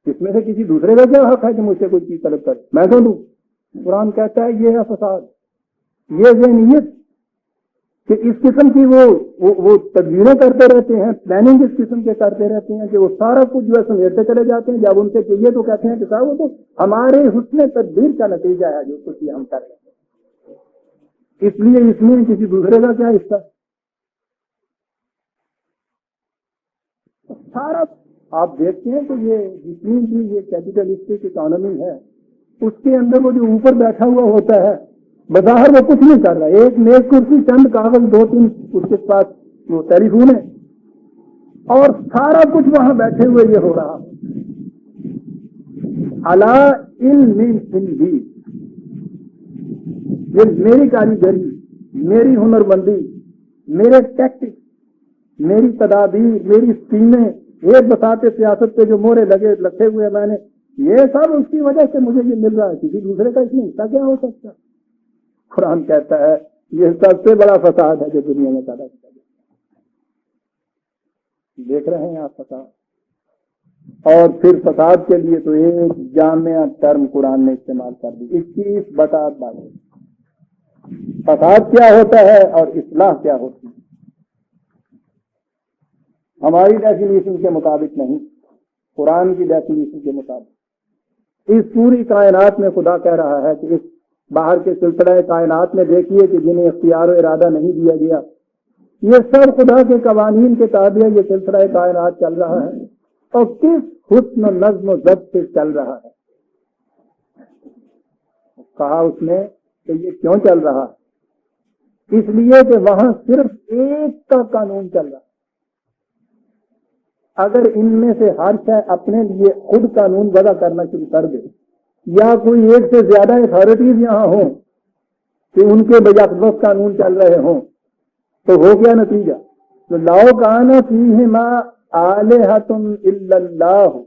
اس میں سے کسی دوسرے کا کیا حق ہے کہ مجھ سے کوئی چیز طلب کرے, میں تو دوں. قرآن کہتا ہے یہ ہے فساد, یہ ذہنیت کہ اس قسم کی وہ تدبیریں کرتے رہتے ہیں, پلاننگ اس قسم کے کرتے رہتے ہیں کہ وہ سارا کچھ جو ہے سمیٹتے چلے جاتے ہیں. جب ان سے کہیے تو کہتے ہیں کہ صاحب وہ تو ہمارے حسن تدبیر کا نتیجہ ہے جو کچھ ہم کر رہے ہیں, اس لیے اس میں کسی دوسرے کا کیا حصہ. سارا آپ دیکھتے ہیں کہ یہ جتنی بھی یہ کیپیٹلسٹک اکانومی ہے اس کے اندر وہ جو اوپر بیٹھا ہوا ہوتا ہے بظاہر وہ کچھ نہیں کر رہا, ایک میز کرسی چند کاغذ 2-3 اس کے پاس وہ ٹیلی فون ہے اور سارا کچھ وہاں بیٹھے ہوئے یہ ہو رہا. علی علم عندی, یہ میری کاریگری, میری ہنر مندی, میرے ٹیکٹکس, میری تدابیر, میری اسکیمیں, ایک بساط سیاست پہ جو مورے لگے ہوئے میں نے, یہ سب اس کی وجہ سے مجھے یہ مل رہا ہے, کسی دوسرے کا اس میں حصہ کیا ہو سکتا. قرآن کہتا ہے یہ سب سے بڑا فساد ہے جو دنیا میں پیدا کیا گیا. دیکھ رہے ہیں آپ فساد, اور پھر فساد کے لیے تو ایک جامع ٹرم قرآن نے استعمال کر دی, 21/22. فساد کیا ہوتا ہے اور اصلاح کیا ہوتی ہے. ہماری ڈیفینیشن کے مطابق نہیں, قرآن کی ڈیفینیشن کے مطابق. اس پوری کائنات میں خدا کہہ رہا ہے کہ اس باہر کے سلسلہ کائنات میں دیکھیے کہ جنہیں اختیار و ارادہ نہیں دیا گیا, یہ سب خدا کے قوانین کے تابع یہ سلسلہ کائنات چل رہا ہے, اور کس حسن و نظم و ضبط سے چل رہا ہے. کہا اس نے کہ یہ کیوں چل رہا ہے, اس لیے کہ وہاں صرف ایک کا قانون چل رہا ہے. اگر ان میں سے ہر شے اپنے لیے خود قانون وضع کرنا شروع کر دے, یا کوئی ایک سے زیادہ اتھارٹیز یہاں ہوں کہ ان کے بجاخبت قانون چل رہے ہوں, تو ہو کیا نتیجہ. تو لو کان فیہما آلہۃ الا اللہ,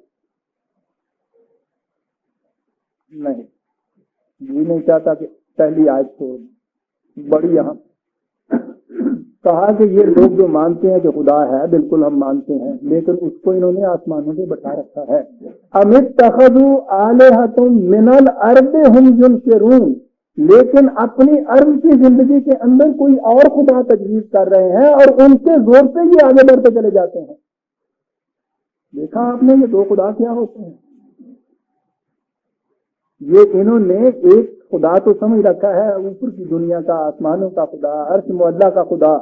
نہیں جی نہیں چاہتا کہ پہلی آیت چھوڑ بڑی یہاں کہا کہ یہ لوگ جو مانتے ہیں کہ خدا ہے, بالکل ہم مانتے ہیں, لیکن اس کو انہوں نے آسمانوں سے بٹھا رکھا ہے. ام اتخذوا آلہۃ من الارض هم ينشرون, لیکن اپنی ارض کی زندگی کے اندر کوئی اور خدا تجویز کر رہے ہیں اور ان کے زور سے یہ آگے بڑھتے چلے جاتے ہیں. دیکھا آپ نے یہ دو خدا کیا ہوتے ہیں. یہ انہوں نے ایک خدا تو سمجھ رکھا ہے اوپر کی دنیا کا, آسمانوں کا خدا, عرش معلیٰ کا خدا,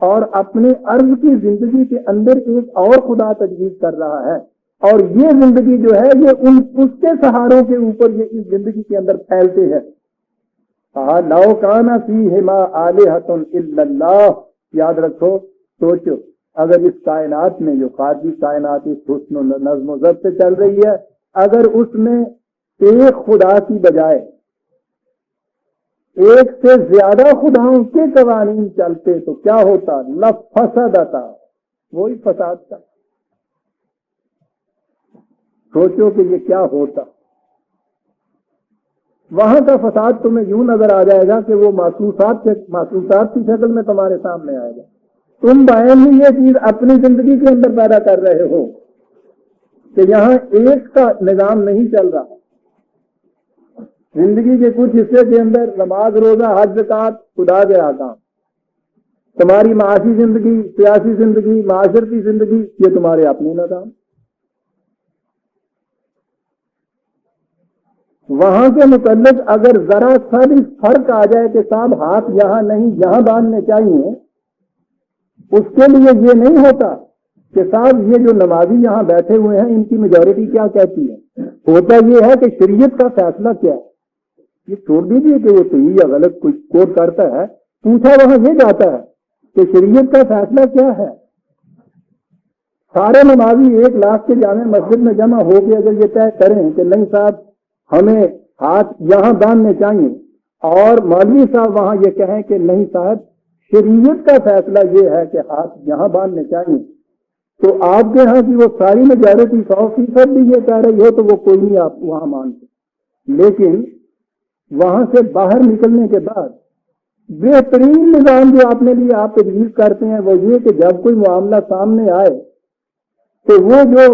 اور اپنے عرض کی زندگی کے اندر ایک اور خدا تجویز کر رہا ہے, اور یہ زندگی جو ہے یہ اس کے سہاروں کے اوپر یہ اس زندگی کے اندر پھیلتے ہیں. لو کان فیہما آلہۃ الا اللہ, یاد رکھو, سوچو اگر اس کائنات میں جو خارجی کائنات اس حسن و نظم و ضبط سے چل رہی ہے, اگر اس میں ایک خدا کی بجائے ایک سے زیادہ خداؤں کے قوانین چلتے تو کیا ہوتا. لفسدتا, وہی فساد تھا. سوچو کہ یہ کیا ہوتا. وہاں کا فساد تمہیں یوں نظر آ جائے گا کہ وہ محسوسات کی شکل میں تمہارے سامنے آئے گا. تم بائیں یہ چیز اپنی زندگی کے اندر پیدا کر رہے ہو کہ یہاں ایک کا نظام نہیں چل رہا. زندگی کے کچھ حصے کے اندر نماز, روزہ, حج, زکات, خدا کے احکام. تمہاری معاشی زندگی, سیاسی زندگی, معاشرتی زندگی, یہ تمہارے اپنے نظام. وہاں کے متعلق اگر ذرا سا بھی فرق آ جائے کہ صاحب ہاتھ یہاں نہیں یہاں باندھنے چاہیے، اس کے لیے یہ نہیں ہوتا کہ صاحب یہ جو نمازی یہاں بیٹھے ہوئے ہیں ان کی میجورٹی کیا کہتی ہے، ہوتا یہ ہے کہ شریعت کا فیصلہ کیا ہے۔ یہ چھوڑ دیجیے کہ وہ صحیح یا غلط کچھ کوٹ کرتا ہے، پوچھا وہاں یہ جاتا ہے کہ شریعت کا فیصلہ کیا ہے۔ سارے نمازی 1,00,000 کے جامع مسجد میں جمع ہو کے اگر یہ طے کریں کہ نہیں صاحب ہمیں ہاتھ یہاں باندھنے چاہیے، اور مولوی صاحب وہاں یہ کہیں کہ نہیں صاحب شریعت کا فیصلہ یہ ہے کہ ہاتھ یہاں باندھنے چاہیے، تو آپ کے ہاں کی وہ ساری میجورٹی 100% بھی یہ کہہ رہی ہو تو وہ کوئی نہیں آپ وہاں مانتے۔ لیکن وہاں سے باہر نکلنے کے بعد بہترین نظام جو اپنے لیے آپ تجویز کرتے ہیں وہ یہ کہ جب کوئی معاملہ سامنے آئے تو وہ جو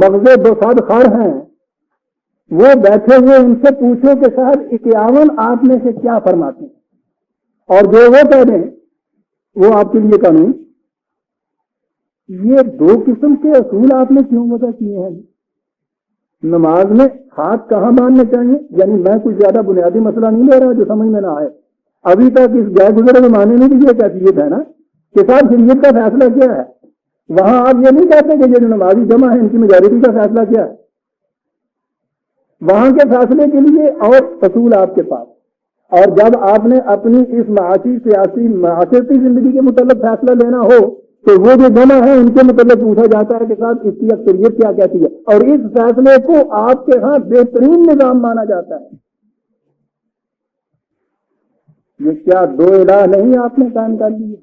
مغز بساد خار ہیں وہ بیٹھے ہوئے ان سے پوچھو کہ صاحب 51 آپ میں سے کیا فرماتے ہیں، اور جو وہ کہہ دیں وہ آپ کے لیے قانون۔ یہ 2 قسم کے اصول آپ نے کیوں وضع کیے ہیں؟ نماز میں ہاتھ کہاں باندھنے چاہیے، یعنی میں کوئی زیادہ بنیادی مسئلہ نہیں لے رہا جو سمجھ میں نہ آئے، ابھی تک اس گئے گزرے زمانے میں بھی یہ کیفیت ہے نا کہ صاحب شریعت کا فیصلہ کیا ہے۔ وہاں آپ یہ نہیں کہتے کہ یہ جو نمازی جمع ہے ان کی میجورٹی کا فیصلہ کیا ہے، وہاں کے فیصلے کے لیے اور اصول آپ کے پاس، اور جب آپ نے اپنی اس معاشی سیاسی معاشرتی زندگی کے متعلق فیصلہ لینا ہو تو وہ جو جمع ہے ان کے متعلق پوچھا جاتا ہے کہ صاحب اس کی اکثریت کیا کہتی ہے، اور اس فیصلے کو آپ کے ہاں بہترین نظام مانا جاتا ہے۔ یہ کیا 2 الہ نہیں آپ نے قائم کر لیے؟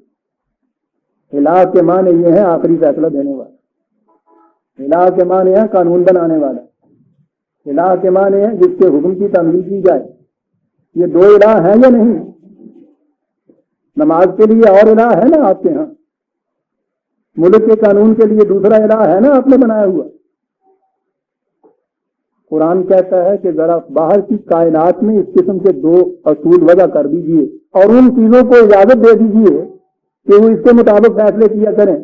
الہ کے معنی یہ ہے آخری فیصلہ دینے والا، الہ کے معنی ہے قانون بنانے والا، الہ کے معنی ہے جس کے حکم کی تعمیل کی جائے۔ یہ 2 الہ ہیں یا نہیں؟ نماز کے لیے اور الہ ہے نا آپ کے ہاں، ملک کے قانون کے لیے دوسرا الہ ہے نا آپ نے بنایا ہوا۔ قرآن کہتا ہے کہ ذرا باہر کی کائنات میں اس قسم کے 2 اصول وضع کر دیجئے اور ان چیزوں کو اجازت دے دیجئے کہ وہ اس کے مطابق فیصلے کیا کریں،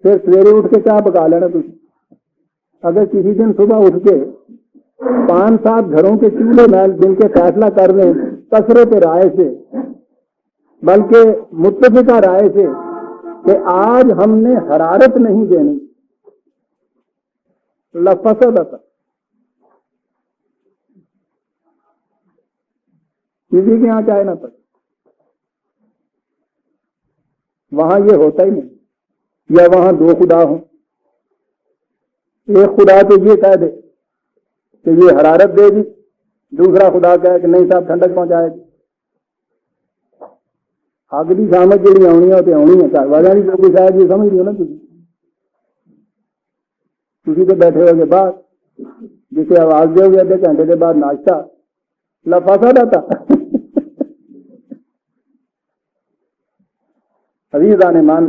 پھر سویرے اٹھ کے کیا پکا لینا تم۔ اگر کسی دن صبح اٹھ کے 5-7 گھروں کے چولہے میں جن کے فیصلہ کر لیں کثرت رائے سے بلکہ متفقہ رائے سے کہ آج ہم نے حرارت نہیں دینی، لفظ کسی کے یہاں چاہے نہ پڑے، وہاں یہ ہوتا ہی نہیں۔ یا وہاں 2 خدا ہوں، ایک خدا تو یہ کہہ دے کہ یہ حرارت دے گی، دوسرا خدا کہے کہ نہیں صاحب ٹھنڈک پہنچائے گی۔ اگلی سمجھ جی آنی ہے تو آنی ہے، وجہ نہیں جو کچھ آئے گی سمجھ لو نا تھی تو بیٹھے ہو گے بعد جسے آواز دے گے آدھے گھنٹے کے بعد ناشتہ لفافہ رہتا۔ عزیزان مان،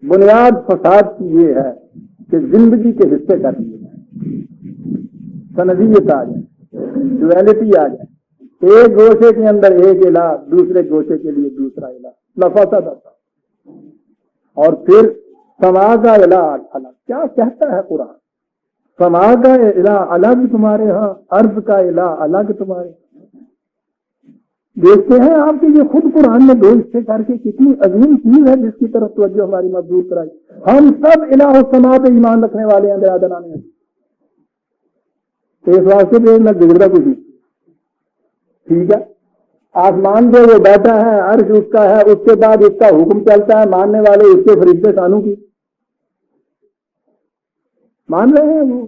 بنیاد فساد کی یہ ہے کہ زندگی کے حصے کر دیے جائیں، سنویت آ جائے، ڈویلٹی آ جائے، ایک گوشے کے اندر ایک الہ، دوسرے گوشے کے لیے دوسرا الہ، لفافہ رہتا۔ اور پھر سما کا الہ الگ، کیا کہتا ہے قرآن؟ سما کا الہ الگ تمہارے ہاں، ارض کا الہ الگ تمہارے ہاں۔ دیکھتے ہیں آپ کہ یہ خود قرآن میں 2 حصے کر کے کتنی عظیم چیز ہے جس کی طرف توجہ ہماری مبذول کرائی۔ ہم سب الہ السما پہ ایمان رکھنے والے ہیں برادران میں، تو اس واسطے پہ میں بگڑتا کچھ نہیں، ٹھیک ہے۔ آسمان پہ وہ بیٹھا ہے، عرش اس کا ہے، اس کے بعد اس کا حکم چلتا ہے، ماننے والے اس کے فرشتے سانو کی مان رہے ہیں۔ وہ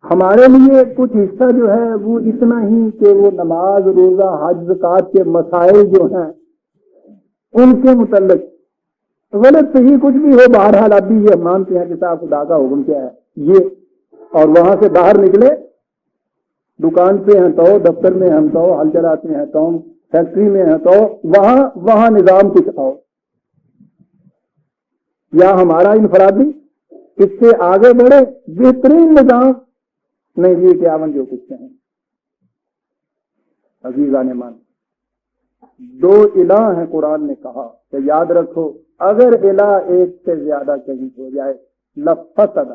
ہمارے لیے کچھ حصہ جو ہے وہ اتنا ہی کہ وہ نماز روزہ حج زکوٰۃ کے مسائل جو ہیں ان کے متعلق غلط صحیح کچھ بھی ہو، بہرحال اب بھی یہ مانتے ہیں کہ صاحب خدا کا حکم کیا ہے یہ، اور وہاں سے باہر نکلے، دکان پہ ہیں تو، دفتر میں ہیں تو، ہل چلاتے ہیں تو، فیکٹری میں ہیں تو، وہاں نظام کچھ آؤ، یا ہمارا انفرادی اس سے آگے بڑھے بہترین نظام نہیں، یہ 51 جو کچھ ہیں۔ عزیزان مان، 2 الہ ہیں، قرآن نے کہا کہ یاد رکھو اگر الہ ایک سے زیادہ کہیں ہو جائے لفسد،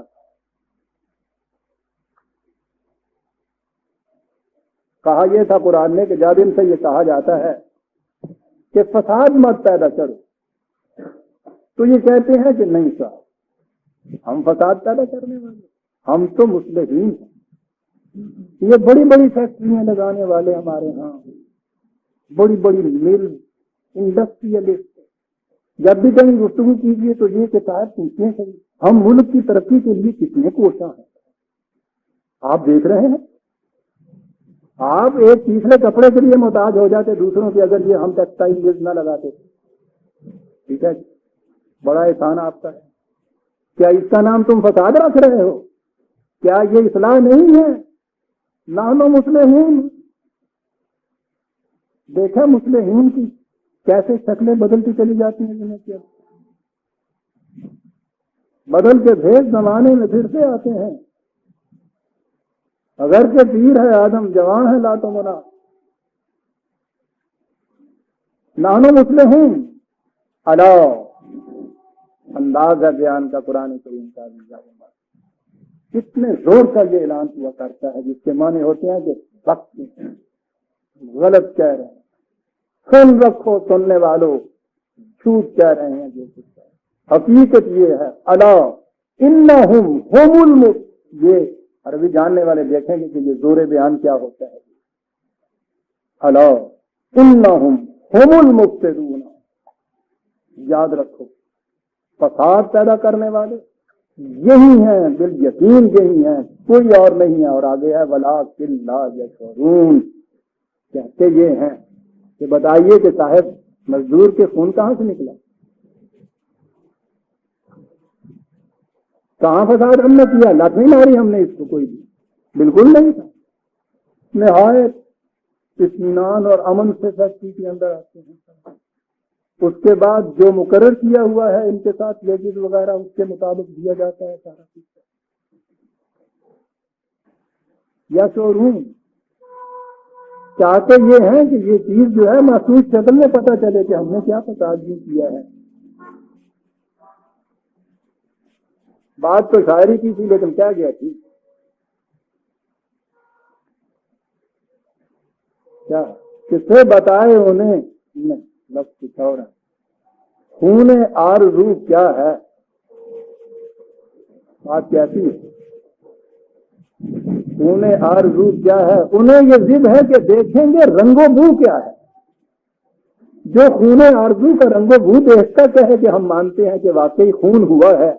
کہا یہ تھا قرآن نے کہ جب ان سے یہ کہا جاتا ہے کہ فساد مت پیدا کرو تو یہ کہتے ہیں کہ نہیں صاحب ہم فساد پیدا کرنے والے، ہم تو مصلحین ہیں۔ یہ بڑی بڑی فیکٹریاں لگانے والے ہمارے ہاں، بڑی بڑی مل، انڈسٹریلسٹ، جب بھی کہیں گفتگو کیجیے تو یہ کہ صاحب پوچھنے سے ہم ملک کی ترقی کے لیے کتنے کوشاں ہیں۔ آپ دیکھ رہے ہیں، آپ ایک تیسرے کپڑے کے لیے محتاج ہو جاتے دوسروں کے، اگر یہ ہم ٹیکسٹائل ملز نہ لگاتے۔ ٹھیک ہے، بڑا احسان آپ کا ہے۔ کیا اس کا نام تم فساد رکھ رہے ہو؟ کیا یہ اصلاح نہیں ہے؟ نحن مصلحون۔ دیکھا مصلحین کی کیسے شکلیں بدلتی چلی جاتی ہیں، جنہیں کیا بدل کے بھیج زمانے میں پھر سے آتے ہیں۔ اگر کہ پیر ہے آدم جوان ہے لا تو منا، نحن مصلحون۔ الا انداز ہے بیان کا قرآن کریم کا، کتنے زور کا یہ اعلان ہوا کرتا ہے، جس کے معنی ہوتے ہیں کہ وقت غلط کہہ رہے ہیں، سن رکھو سننے والوں، جھوٹ کہہ رہے ہیں جو کچھ ہے۔ حقیقت یہ ہے الا انہم هم المفسدون۔ یہ عربی جاننے والے دیکھیں گے کہ یہ زور بیان کیا ہوتا ہے۔ الا انہم هم المفسدون، یاد رکھو فساد پیدا کرنے والے یہی ہیں، بالیقین یہی ہیں، کوئی اور نہیں ہے۔ اور آگے ہے ولکن لا یشعرون، کہتے یہ ہیں کہ بتائیے کہ صاحب مزدور کے خون کہاں سے نکلا؟ کہاں فساد ہم نے کیا؟ لت نہیں ماری ہم نے اس کو کوئی بھی، بالکل نہیں تھا۔ نہایت اطمینان اور امن سے فیکٹری کے اندر آتے ہیں، اس کے بعد جو مقرر کیا ہوا ہے ان کے ساتھ لیگز وغیرہ اس کے مطابق دیا جاتا ہے سارا چیز۔ یا شعورون، چاہتے یہ ہیں کہ یہ چیز جو ہے محسوس شکل میں پتہ چلے کہ ہم نے کیا فساد بھی کیا ہے۔ بات تو شاعری کی تھی لیکن کیا گیا تھی کیا کسے بتائے انہیں، لفظ کچھ اور ہے۔ خون آرزو کیا ہے، بات کیسی ہے؟ خون آرزو کیا ہے، انہیں یہ ضد ہے کہ دیکھیں گے رنگ و بو کیا ہے۔ جو خون آرزو کا رنگ و بو دیکھتا کہے کہ ہم مانتے ہیں کہ واقعی خون ہوا ہے،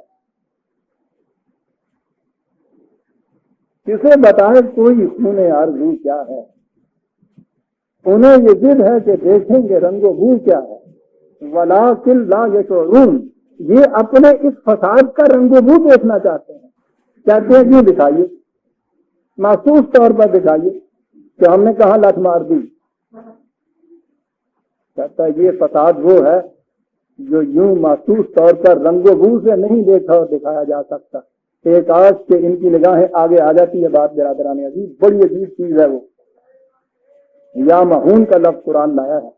کسے بتائے کوئی خون آرزو کیا ہے، انہیں یہ ضد ہے کہ دیکھیں گے رنگ و بو کیا ہے۔ ولیکن لا یشعرون، یہ اپنے اس فساد کا رنگ و بو دیکھنا چاہتے ہیں۔ کہتے ہیں جی دکھائیے، محسوس طور پر دکھائیے کہ ہم نے کہاں لت مار دی۔ کہتا ہے یہ فساد وہ ہے جو یوں محسوس طور پر رنگ و بو سے نہیں دیکھا اور دکھایا جا سکتا۔ ایک آج کے ان کی نگاہیں آگے آ جاتی ہے بات برادران عزیز، بڑی عجیب چیز ہے وہ۔ یا مہون کا لفظ قرآن لایا ہے،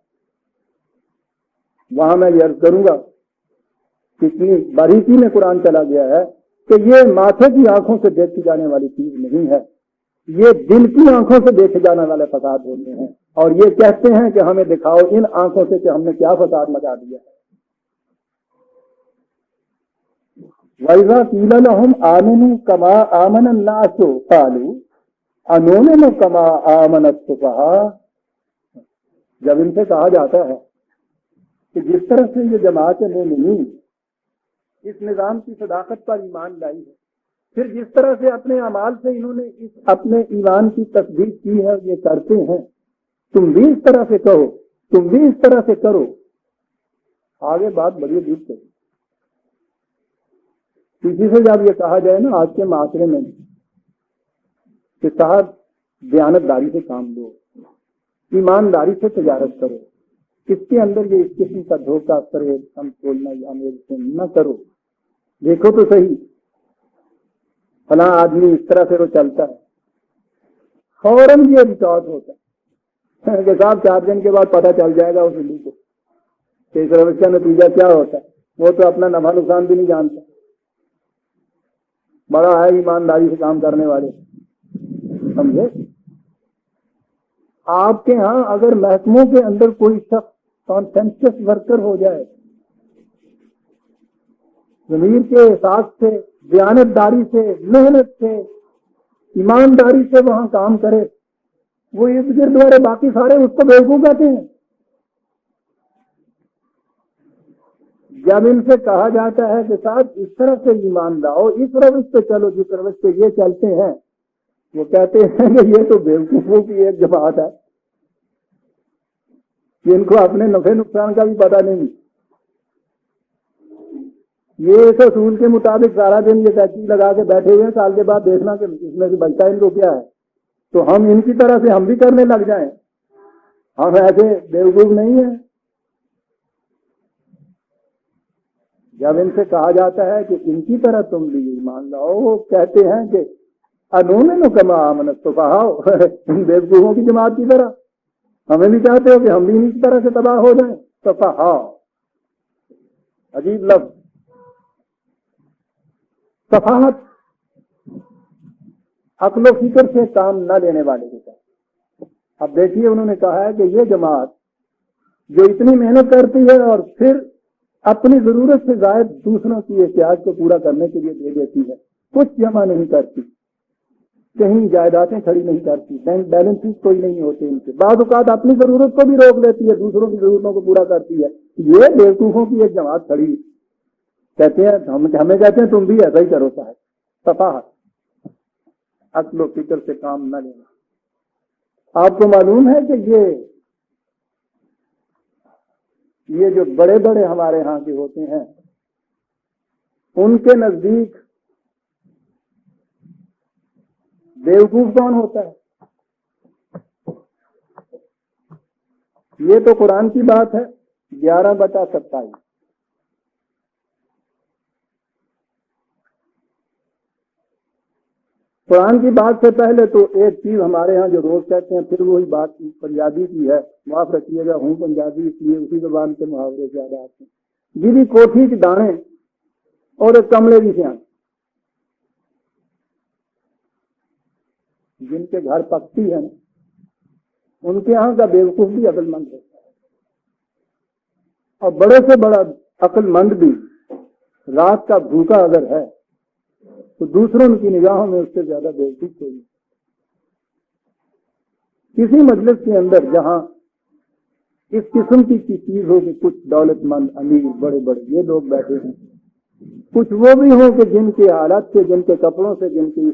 وہاں میں یہ عرض کروں گا کتنی باریکی میں قرآن چلا گیا ہے کہ یہ ماتھے کی آنکھوں سے دیکھی جانے والی چیز نہیں ہے، یہ دل کی آنکھوں سے دیکھے جانے والے فساد ہوتے ہیں۔ اور یہ کہتے ہیں کہ ہمیں دکھاؤ ان آنکھوں سے کہ ہم نے کیا فساد مچا دیا ہے۔ وَإِذَا قِيلَ لَهُمْ آمِنُوا كَمَا آمَنَ النَّاسُ قَالُوا أَنُؤْمِنُ كَمَا آمَنَ السُّفَهَاءُ، جب ان سے کہا جاتا ہے کہ جس طرح سے یہ جماعت مومنین اس نظام کی صداقت پر ایمان لائی ہے، پھر جس طرح سے اپنے اعمال سے انہوں نے اپنے ایمان کی تصدیق کی ہے، یہ کرتے ہیں، تم بھی اس طرح سے کہو، تم بھی اس طرح سے کرو۔ آگے بات بڑی عجیب ہے، کسی سے جب یہ کہا جائے نا آج کے معاشرے میں کہ صاحب دیانتداری سے کام لو، ایمانداری سے تجارت کرو، اس کے اندر یہ اس قسم کا دھوکہ کرے ہم کھولنا یا میرے نہ کرو، دیکھو تو صحیح فلاں آدمی اس طرح سے وہ چلتا ہے، فوراً یہ ریکارڈ ہوتا ہے کہ صاحب 4 دن کے بعد پتہ چل جائے گا اس ہندو کو کہ اس روش کا نتیجہ کیا ہوتا ہے۔ وہ تو اپنا نفع نقصان بھی نہیں جانتا، بڑا ہے ایمانداری سے کام کرنے والے، سمجھے؟ آپ کے ہاں اگر محکموں کے اندر کوئی شخص کانسنسس ورکر ہو جائے، ضمیر کے احساس سے، دیانتداری سے، محنت سے، ایمانداری سے وہاں کام کرے، وہ ارد گرد والے باقی سارے اس کو بیوقوف کہتے ہیں۔ جب ان سے کہا جاتا ہے کہ صاحب اس طرح سے ایمان لاؤ، اس روش پہ چلو جس روش پہ یہ چلتے ہیں، وہ کہتے ہیں کہ یہ تو بیوقوفوں کی ایک جماعت ہے، جن کو اپنے نفع نقصان کا بھی پتہ نہیں، یہ اس اصول کے مطابق سارا دن یہ تحقیق لگا کے بیٹھے ہوئے ہیں، سال کے بعد دیکھنا کہ اس میں سے بچتا ان کو کیا ہے، تو ہم ان کی طرح سے ہم بھی کرنے لگ جائیں۔ ہم ایسے بیوقوف نہیں ہیں۔ جب ان سے کہا جاتا ہے کہ ان کی طرح تم بھی ایمان لاؤ، وہ کہتے ہیں کہ انؤمن کما آمن السفہاء، ان بیوقوفوں کی جماعت کی طرح ہمیں بھی چاہتے ہو کہ ہم بھی اس طرح سے تباہ ہو جائیں۔ سفہاء عجیب لفظ، سفاہت عقل و فکر سے کام نہ لینے والے کے ساتھ۔ اب دیکھیے انہوں نے کہا ہے کہ یہ جماعت جو اتنی محنت کرتی ہے اور پھر اپنی ضرورت سے زائد دوسروں کی احتیاج کو پورا کرنے کے لیے دے دیتی ہے، کچھ جمع نہیں کرتی، کہیں جائیدادیں کھڑی نہیں کرتی، بینک بیلنس کوئی نہیں ہوتے ان کے، بعض اوقات اپنی ضرورت کو بھی روک لیتی ہے، دوسروں کی ضرورتوں کو پورا کرتی ہے، یہ بیوقوفوں کی ایک جماعت کھڑی ہے۔ کہتے ہیں ہمیں کہتے ہیں تم بھی ایسا ہی کرو صاحب، صفاحت، عقل و فکر سے کام نہ لینا۔ آپ کو معلوم ہے کہ یہ جو بڑے بڑے ہمارے ہاں کے ہوتے ہیں، ان کے نزدیک بیوقوف کون ہوتا ہے؟ یہ تو قرآن کی بات ہے 11/27۔ قرآن کی بات سے پہلے تو ایک چیز ہمارے ہاں جو روز کہتے ہیں، پھر وہی بات پنجابی کی ہے، معاف رکھیے گا، ہوں پنجابی اس لیے اسی زبان کے محاورے زیادہ آتے ہیں۔ جی کوٹھی کے دانے اور ایک کملے کی سیاں، جن کے گھر پکتی ہے ان کے ہاں کا بیوقوف بھی عقل مند ہوتا ہے، اور بڑے سے بڑا عقل مند بھی رات کا بھوکا اگر ہے تو دوسروں کی نگاہوں میں اس سے زیادہ بیوقوف کوئی نہیں۔ کسی مجلس کے اندر جہاں اس قسم کی چیز ہو کہ کچھ دولت مند امیر بڑے بڑے یہ لوگ بیٹھے ہیں، کچھ وہ بھی ہوں کہ جن کے حالات سے، جن کے کپڑوں سے، جن کی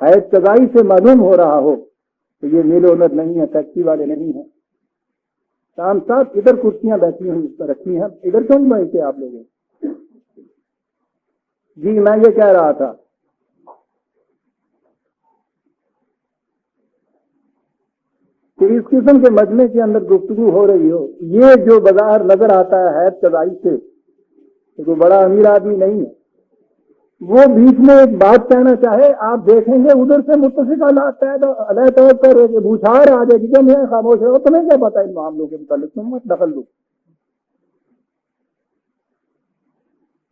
حیث قضائی سے معلوم ہو رہا ہو تو یہ میل اونر نہیں ہے، ٹیکسی والے نہیں ہیں، شام ساتھ ادھر کرسیاں بیٹھی ہیں اس پر رکھی ہیں، ادھر کیوں نہیں بیٹھتے آپ لوگوں؟ جی میں یہ کہہ رہا تھا کہ اس قسم کے مجمع کے اندر گفتگو ہو رہی ہو، یہ جو بظاہر نظر آتا ہے حیث قضائی سے کہ کوئی بڑا امیر آدمی نہیں ہے، وہ بیچ میں ایک بات کہنا چاہے، آپ دیکھیں گے ادھر سے متفق علیہ طور پر بوچھار آ جائے گی کہ میں خاموش رہو، تمہیں کیا پتا ان معاملوں کے متعلق، تم مت دخل دو۔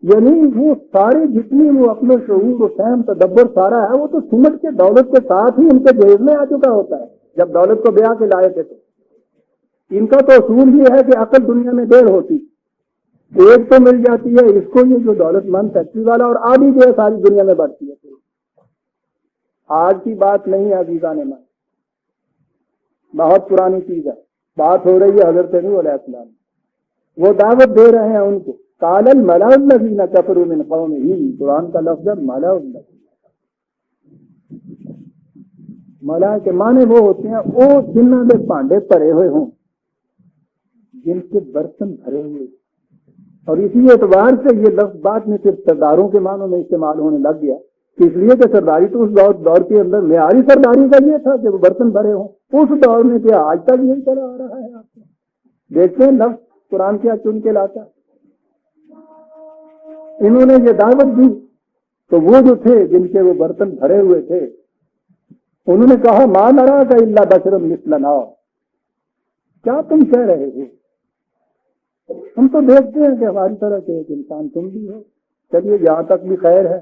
یعنی وہ ساری جتنی وہ اپنے شعور و فہم تدبر سارا ہے وہ تو سمٹ کے دولت کے ساتھ ہی ان کے جہیز میں آ چکا ہوتا ہے، جب دولت کو بیاہ کے لائے تھے تو ان کا تو اصول یہ ہے کہ عقل دنیا میں دیر ہوتی، ایک تو مل جاتی ہے اس کو، یہ جو دولت مند فیکٹری والا، اور آدھی جو ہے ساری دنیا میں بڑھتی ہے۔ آج کی بات نہیں ہے عزیزان من، بہت پرانی چیز ہے، بات ہو رہی ہے حضرت نوح علیہ السلام، وہ دعوت دے رہے ہیں ان کو، قال الملأ الذین کفروا من قومہ، قرآن کا لفظ ہے ملأ الذین، ملأ کے معنی وہ ہوتے ہیں وہ جنہوں نے بھانڈے بھرے ہوئے ہوں، جن کے برتن بھرے ہوئے، اور اسی اعتبار سے یہ لفظ بعد میں پھر سرداروں کے معنوں میں استعمال ہونے لگ گیا، اس لیے کہ سرداری تو اس دور کے اندر معیاری سرداری کا یہ تھا کہ وہ برتن بھرے ہوں، اس دور میں کیا آج تک یہی طرح آ رہا ہے۔ آپ کو دیکھتے ہیں لفظ قرآن کیا چن کے لاتا ہے۔ انہوں نے یہ دعوت دی تو وہ جو تھے جن کے وہ برتن بھرے ہوئے تھے انہوں نے کہا ما نراک الا بشرا مثلنا، کیا تم کہہ رہے ہو، ہم تو دیکھتے ہیں کہ ہماری طرح کے ایک انسان تم بھی ہو، چلیے یہاں تک بھی خیر ہے،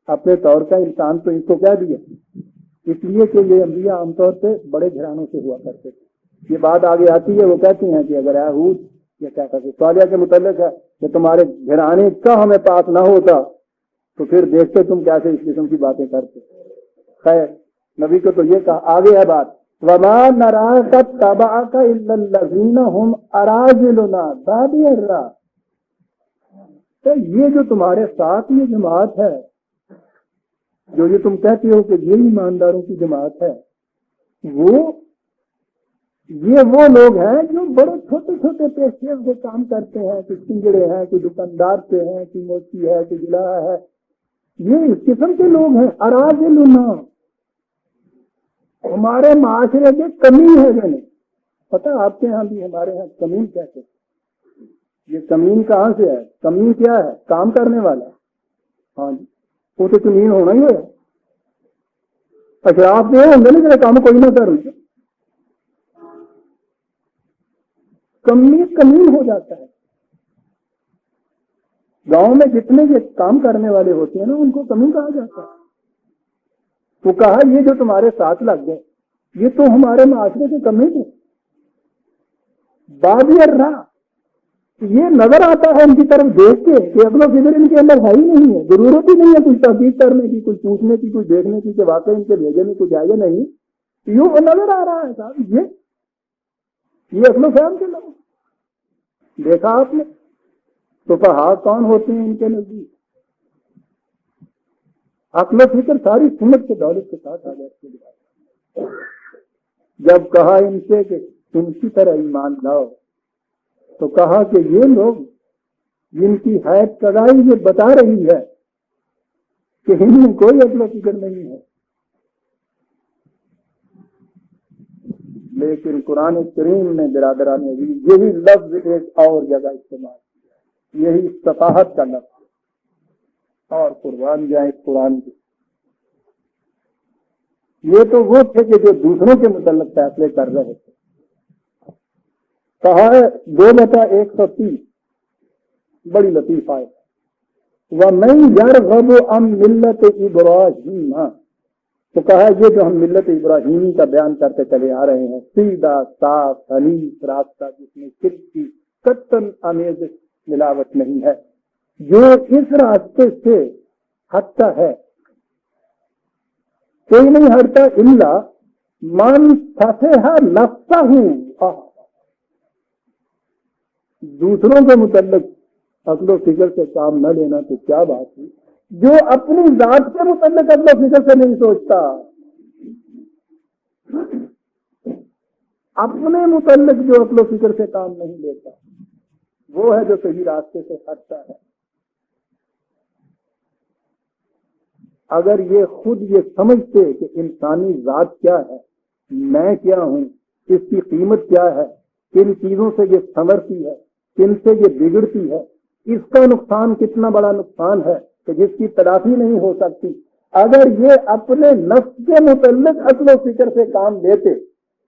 اپنے طور کا انسان تو اس کو کہہ دیا، اس لیے کہ یہ انبیاء عام طور پہ بڑے گھرانوں سے ہوا کرتے تھے، یہ بات آگے آتی ہے، وہ کہتی ہیں کہ اگر ہود یہ کہتا کہ صالحہ کے متعلق ہے کہ تمہارے گھرانے کا ہمیں پاس نہ ہوتا تو پھر دیکھتے تم کیسے اس قسم کی باتیں کرتے. خیر نبی کو تو یہ کہا. آگے ہے بات وَمَا نَرَاكَ اتَّبَعَكَ إِلَّا الَّذِينَ هُمْ أَرَاذِلُنَا بَادِيَ الرَّأْيِ. تو یہ جو تمہارے ساتھ یہ جماعت ہے، جو یہ تم کہتے ہو کہ یہ ایمانداروں کی جماعت ہے، یہ وہ لوگ ہیں جو بڑے چھوٹے چھوٹے پیشے سے کام کرتے ہیں، کوئی سنگڑے ہیں، کوئی دکاندار سے ہیں، کوئی موچی ہے، کوئی جلا ہے. یہ اس قسم کے لوگ ہیں. اراذلنا ہمارے معاشرے کے کمین ہے. میں نے پتا آپ کے ہاں بھی ہمارے ہاں کمین کہتے ہیں. یہ کمین کہاں سے ہے؟ کمین کیا ہے؟ کام کرنے والا. ہاں جی وہ تو کمین ہونا ہی ہے. اچھا آپ یہ ہوں گے نا میرا کام کوئی نہ کر رہے کمین ہو جاتا ہے. گاؤں میں جتنے یہ کام کرنے والے ہوتے ہیں نا ان کو کمین کہا جاتا ہے. تو کہا یہ جو تمہارے ساتھ لگ گئے یہ تو ہمارے معاشرے کے کمین ہے. بادی الراہ یہ نظر آتا ہے ان کی طرف دیکھ کے کہ اگلا فکر ان کے اندر ہے ہی نہیں ہے. ضرورت ہی نہیں ہے کچھ تحقیق کرنے کی، کچھ پوچھنے کی، کچھ دیکھنے کی کہ واقعی ان کے بھیجے میں کچھ ہے یا نہیں. یوں نظر آ رہا ہے صاحب یہ اصل فہم کے لوگ. دیکھا آپ نے تو فقہا کون ہوتے ہیں ان کے نزدیک؟ عقل و فکر ساری سنت کے دولت کے ساتھ آ جاتی ہے. جب کہا ان سے کہ ان کی طرح ایمان لاؤ تو کہا کہ یہ لوگ جن کی حیث کڑائی یہ بتا رہی ہے کہ ان میں کوئی عقل و فکر نہیں ہے. لیکن قرآن کریم نے برادران عزیز یہی لفظ ایک اور جگہ استعمال کیا، یہی صفاحت کا لفظ. اور قربان جائیں قرآن کی. یہ تو وہ تھے کہ جو دوسروں کے متعلق فیصلے کر رہے تھے. کہا ہے 2/130 بڑی لطیف آیت. وَمَن يَرْغَبُ عَن مِلَّةِ إِبْرَاهِيمَ تو کہا یہ جو ہم ملت ابراہیمی کا بیان کرتے چلے آ رہے ہیں، سیدھا صاف حنیف راستہ جس میں شرک کی قطعاً آمیز ملاوٹ نہیں ہے، جو اس راستے سے ہٹتا ہے کوئی نہیں ہٹتا الا من فسح نفسہ. دوسروں کے متعلق عقل و فکر سے کام نہ لینا تو کیا بات ہے. جو اپنی ذات کے متعلق عقل و فکر سے نہیں سوچتا، اپنے متعلق جو عقل و فکر سے کام نہیں لیتا وہ ہے جو صحیح راستے سے ہٹتا ہے. اگر یہ خود یہ سمجھتے کہ انسانی ذات کیا ہے، میں کیا ہوں، اس کی قیمت کیا ہے، کن چیزوں سے یہ سنورتی ہے، کن سے یہ بگڑتی ہے، اس کا نقصان کتنا بڑا نقصان ہے کہ جس کی تلافی نہیں ہو سکتی، اگر یہ اپنے نفس کے متعلق عقل و فکر سے کام لیتے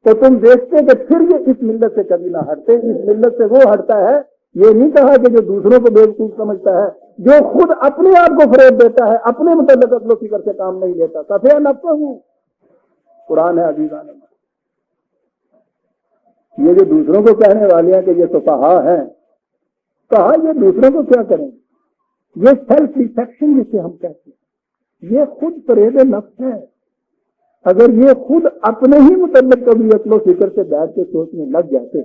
تو تم دیکھتے کہ پھر یہ اس ملت سے کبھی نہ ہٹتے. اس ملت سے وہ ہٹتا ہے، یہ نہیں کہا کہ جو دوسروں کو بیوقوف سمجھتا ہے، جو خود اپنے آپ کو فریب دیتا ہے، اپنے متعلق عقل و فکر سے کام نہیں لیتا. صفیہ نفس ہوں قرآن ہے عزیزان. یہ جو دوسروں کو کہنے والے ہیں کہ یہ صفحاء ہیں، کہا یہ دوسروں کو کیا کریں. یہ سیلف ریفلیکشن جسے ہم کہتے ہیں، یہ خود فریب نفس ہے. اگر یہ خود اپنے ہی متعلق کبھی عقل و فکر سے بیٹھ کے سوچنے لگ جاتے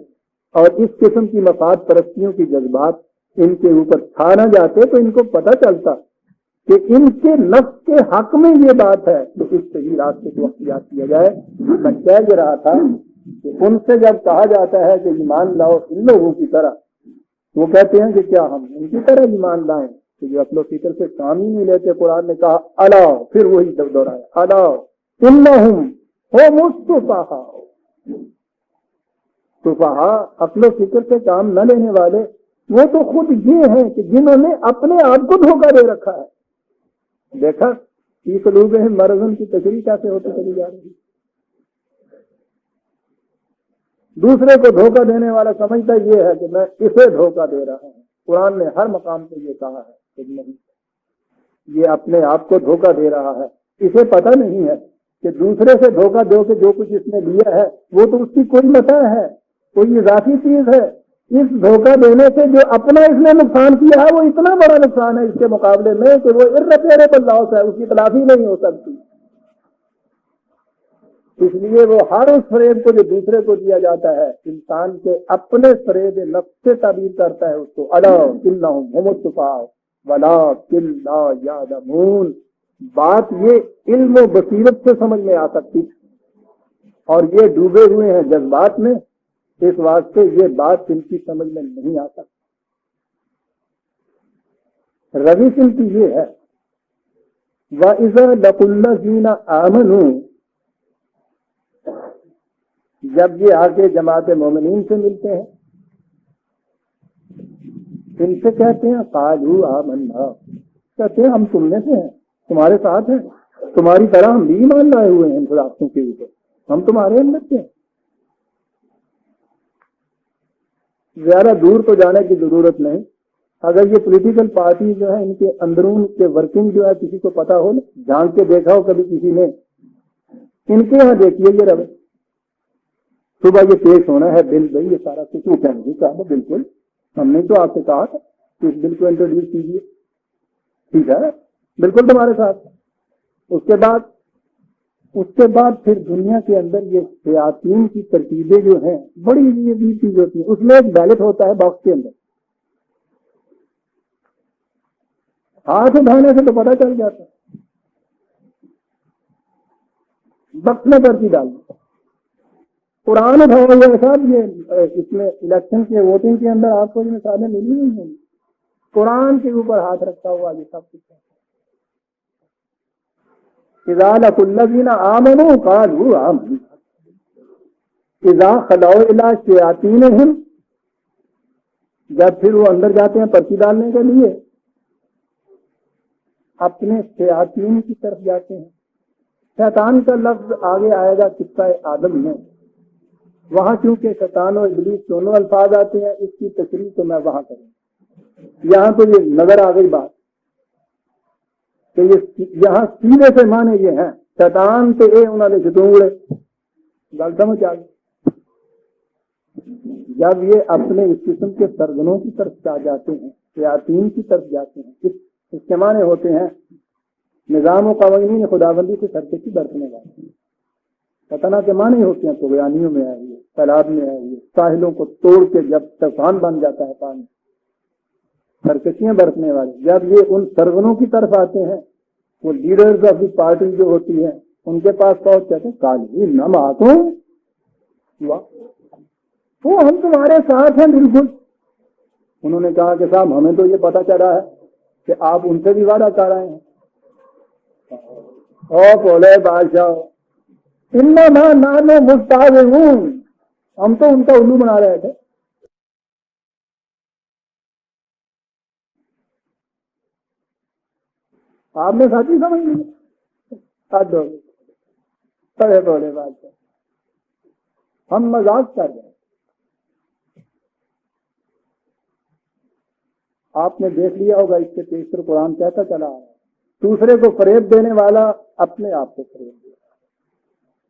اور اس قسم کی مفاد پرستیوں کی جذبات ان کے اوپر چھا نہ جاتے تو ان کو پتہ چلتا کہ ان کے نفس کے حق میں یہ بات ہے تو اس صحیح راستے کو اختیار کیا جائے. میں کہہ رہا تھا کہ ان سے جب کہا جاتا ہے کہ ایمان لاؤ ان لوگوں کی طرح، وہ کہتے ہیں کہ کیا ہم ان کی طرح ایمان لائیں کہ جو عقل و فکر سے کام ہی نہیں لیتے. قرآن نے کہا الا، پھر وہی دوہرایا الا انہم ہم السفہاء. سفہاء عقل و فکر سے کام نہ لینے والے وہ تو خود یہ ہیں کہ جنہوں نے اپنے آپ کو دھوکہ دے رکھا ہے. دیکھا فی قلوبہم مرض کی تشریح کیسے ہوتی چلی جا رہی. دوسرے کو دھوکہ دینے والا سمجھتا یہ ہے کہ میں اسے دھوکہ دے رہا ہوں. قرآن نے ہر مقام پہ یہ کہا ہے کہ نہیں، یہ اپنے آپ کو دھوکہ دے رہا ہے، اسے پتہ نہیں ہے کہ دوسرے سے دھوکہ دو کے جو کچھ اس نے لیا ہے وہ تو اس کی کوئی متاع ہے، کوئی اضافی چیز ہے. اس دھوکہ دینے سے جو اپنا اس نے نقصان کیا ہے وہ اتنا بڑا نقصان ہے اس کے مقابلے میں کہ وہ irreparable loss ہے، اس کی تلافی نہیں ہو سکتی. اس لیے وہ ہر اس فریب کو جو دوسرے کو دیا جاتا ہے انسان کے اپنے فریب نفس سے تعبیر کرتا ہے اس کو. الا انہم هم السفہاء ولکن لا یعلمون. بات یہ علم و بصیرت سے سمجھ میں آ سکتی اور یہ ڈوبے ہوئے ہیں جذبات میں، اس واسطے یہ بات ان کی سمجھ میں نہیں آ سکتی. روش ان کی یہ ہے وَإِذَا لَقُوا الَّذِينَ آمَنُوا، جب یہ آگے جماعت مومنین سے ملتے ہیں ان سے کہتے ہیں قالوا آمنا، کہتے ہیں ہم تم میں سے ہیں، تمہارے ساتھ ہیں، تمہاری طرح ہم بھی ایمان لائے ہوئے ہیں ان راستوں کے اوپر، ہم تمہارے اندر سے ہیں. زیادہ دور تو جانے کی ضرورت نہیں. اگر یہ پولیٹیکل پارٹی جو ہے ان کے اندرون کے ورکنگ جو ہے کسی کو پتا ہو نا، جھانک کے دیکھا ہو کبھی کسی نے، ان کے یہاں دیکھیے یہ روش. صبح یہ پیش ہونا ہے بل، بھائی یہ سارا کچھ وہ کہنے کی کہا بالکل ہم نے تو آپ سے کہا تھا کہ اس بل کو انٹروڈیوس کیجیے، ٹھیک ہے بالکل تمہارے ساتھ. اس کے بعد پھر دنیا کے اندر یہ شیاطین کی ترکیبیں جو ہیں بڑی عجیب چیز ہوتی ہیں. اس میں ایک بیلٹ ہوتا ہے باکس کے اندر، ہاتھ اٹھانے سے تو پتہ چل جاتا ہے، وقت میں پرچی ڈالنا. قرآن اٹھایا ہوا ہے صاحب، یہ اس میں الیکشن کے ووٹنگ کے اندر آپ کو یہ مثالیں ملی نہیں ہیں. قرآن کے اوپر ہاتھ رکھا ہوا یہ سب کچھ ہے. اذا لقوا الذین آمنوا قالوا آمنا اذا خلوا الی شیاطینہم، جب پھر وہ اندر جاتے ہیں پرچی ڈالنے کے لیے اپنے شیاطین کی طرف جاتے ہیں. شیطان کا لفظ آگے آئے گا قصہ آدم میں، وہاں چونکہ شیطان اور ابلیس دونوں الفاظ آتے ہیں، اس کی تشریح تو میں وہاں کروں. یہاں تو یہ نظر آ گئی بات کہ یہ یہاں سیدھے سے معنی یہ ہیں شیطان تے اے انہوں نے جتوڑے گل سمجھ آ گئی. جب یہ اپنے اس قسم کے سرگنوں کی طرف جاتے ہیں، شیاطین کی طرف جاتے ہیں، اس کے معنی ہوتے ہیں نظام و قوانین خداوندی سے سرکشی برتنے والے. فتنہ کے معنی ہوتے ہیں طغیانیوں میں آئے ہوئے، تالاب میں آئے ہوئے، ساحلوں کو توڑ کے جب طوفان بن جاتا ہے پانی، سرکشیاں برتنے والے. جب یہ ان سرگنوں کی طرف آتے ہیں، وہ لیڈرز آف دی پارٹی جو ہوتی ہیں ان کے پاس پہنچ جاتے ہیں کالی نم آتوں وہ ہم تمہارے ساتھ ہیں بالکل. انہوں نے کہا کہ صاحب ہمیں تو یہ پتا چلا ہے کہ آپ ان سے بھی وعدہ کر رہے ہیں. او بولے بادشاہ انما نحن مستہزئون، ہم تو ان کا الو بنا رہے تھے. آپ نے ساتھی سمجھ لیا بڑے بولے بادشاہ ہم مذاق کر رہے ہیں. آپ نے دیکھ لیا ہوگا اس کے پیشتر قرآن کہتا چلا آیا دوسرے کو فریب دینے والا اپنے آپ کو فریب دے.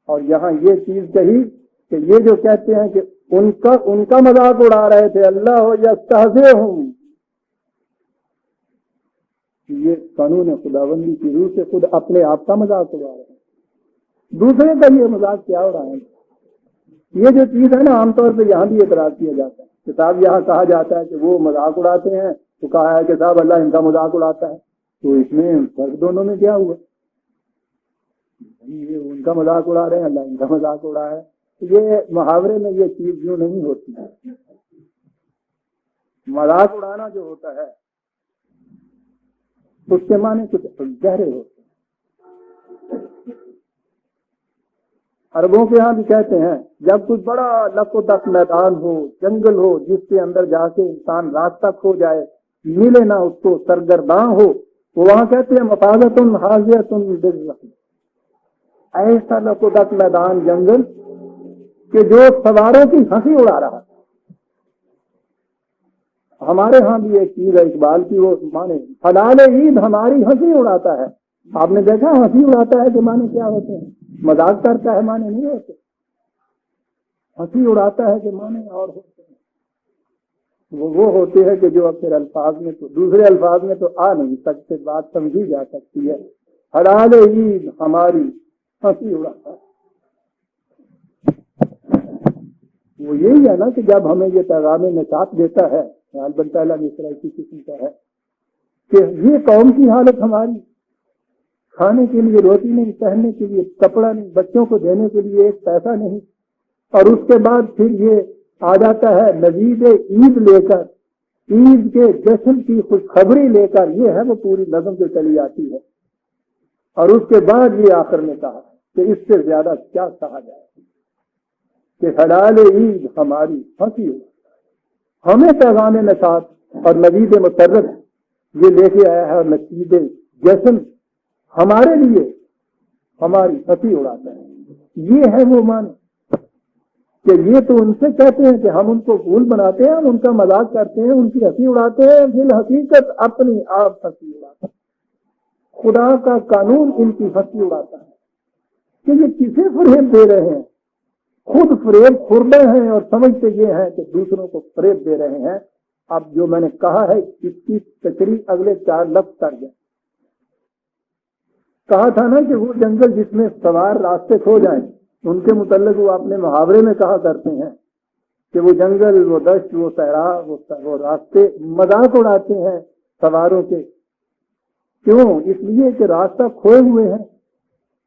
اور یہاں یہ چیز کہی کہ یہ جو کہتے ہیں کہ ان کا مذاق اڑا رہے تھے اللہ یستہزئہم، یہ قانون خداوندی کی روح سے خود اپنے آپ کا مذاق اڑا رہے ہیں. دوسرے کا یہ مذاق کیا اڑا ہے؟ یہ جو چیز ہے نا عام طور پہ یہاں بھی اعتراض کیا جاتا ہے. کتاب یہاں کہا جاتا ہے کہ وہ مذاق اڑاتے ہیں، تو کہا ہے کہ صاحب اللہ ان کا مذاق اڑاتا ہے. تو اس میں فرق دونوں میں کیا ہوا؟ یہ ان کا مذاق اڑا رہے ہیں، اللہ ان کا مذاق اڑا ہے. یہ محاورے میں یہ چیز یوں نہیں ہوتی ہے. مذاق اڑانا جو ہوتا ہے اس کے معنی کچھ گہرے ہوتے ہیں. عربوں کے ہاں بھی کہتے ہیں جب کچھ بڑا لک و تک میدان ہو، جنگل ہو، جس کے اندر جا کے انسان راستہ کھو جائے، ملے نہ اس کو، سرگرداں ہو، وہ وہاں کہتے ہیں مفازت حاضیت بالرحم. ایسا لک و تک میدان جنگل کہ جو سواروں کی ہنسی اڑا رہا تھا. ہمارے ہاں بھی ایک چیز ہے اقبال کی، وہ مانے حلال عید ہماری ہنسی اڑاتا ہے. آپ نے دیکھا ہنسی اڑاتا ہے کہ مانے کیا ہوتے ہیں؟ مذاق کرتا ہے معنی نہیں ہوتے، ہنسی اڑاتا ہے کہ معنی اور ہوتے ہیں، وہ ہوتے ہیں کہ جو پھر الفاظ میں تو دوسرے الفاظ میں تو آ نہیں سکتے، بات سمجھی جا سکتی ہے۔ حلال عید ہماری ہنسی اڑاتا ہے، وہ یہی ہے نا کہ جب ہمیں یہ پیغام نشاط دیتا ہے، البتہ اللہ مصرا اسی قسم کا ہے کہ یہ قوم کی حالت ہماری، کھانے کے لیے روٹی نہیں، پہننے کے لیے کپڑا نہیں، بچوں کو دینے کے لیے ایک پیسہ نہیں، اور اس کے بعد پھر یہ آ جاتا ہے نوید عید لے کر، عید کے جشن کی خوشخبری لے کر، یہ ہے وہ پوری نظم جو چلی آتی ہے، اور اس کے بعد یہ آخر میں کہا کہ اس سے زیادہ کیا کہا جائے کہ حلال عید ہماری ہنسی ہو۔ ہمیں پیغام نشاط اور نوید مسرت یہ لے کے آیا ہے، اور نشید جشن ہمارے لیے ہماری ہنسی اڑاتا ہے۔ یہ ہے وہ معنی کہ یہ تو ان سے کہتے ہیں کہ ہم ان کو پھول بناتے ہیں، ہم ان کا مذاق کرتے ہیں، ان کی ہنسی اڑاتے ہیں، پھر حقیقت اپنی آپ ہنسی اڑاتا ہے۔ خدا کا قانون ان کی ہنسی اڑاتا ہے کہ یہ کسے فریب دے رہے ہیں، خود فریب خوردہ ہیں اور سمجھتے یہ ہیں کہ دوسروں کو فریب دے رہے ہیں۔ اب جو میں نے کہا ہے اس کی تشریح اگلے 4 لفظ کر جائیں۔ کہا تھا نا کہ وہ جنگل جس میں سوار راستے کھو جائیں، ان کے متعلق وہ اپنے محاورے میں کہا کرتے ہیں کہ وہ جنگل، وہ دشت، وہ صحرا، وہ راستے مذاق اڑاتے ہیں سواروں کے۔ کیوں؟ اس لیے کہ راستہ کھوئے ہوئے ہیں،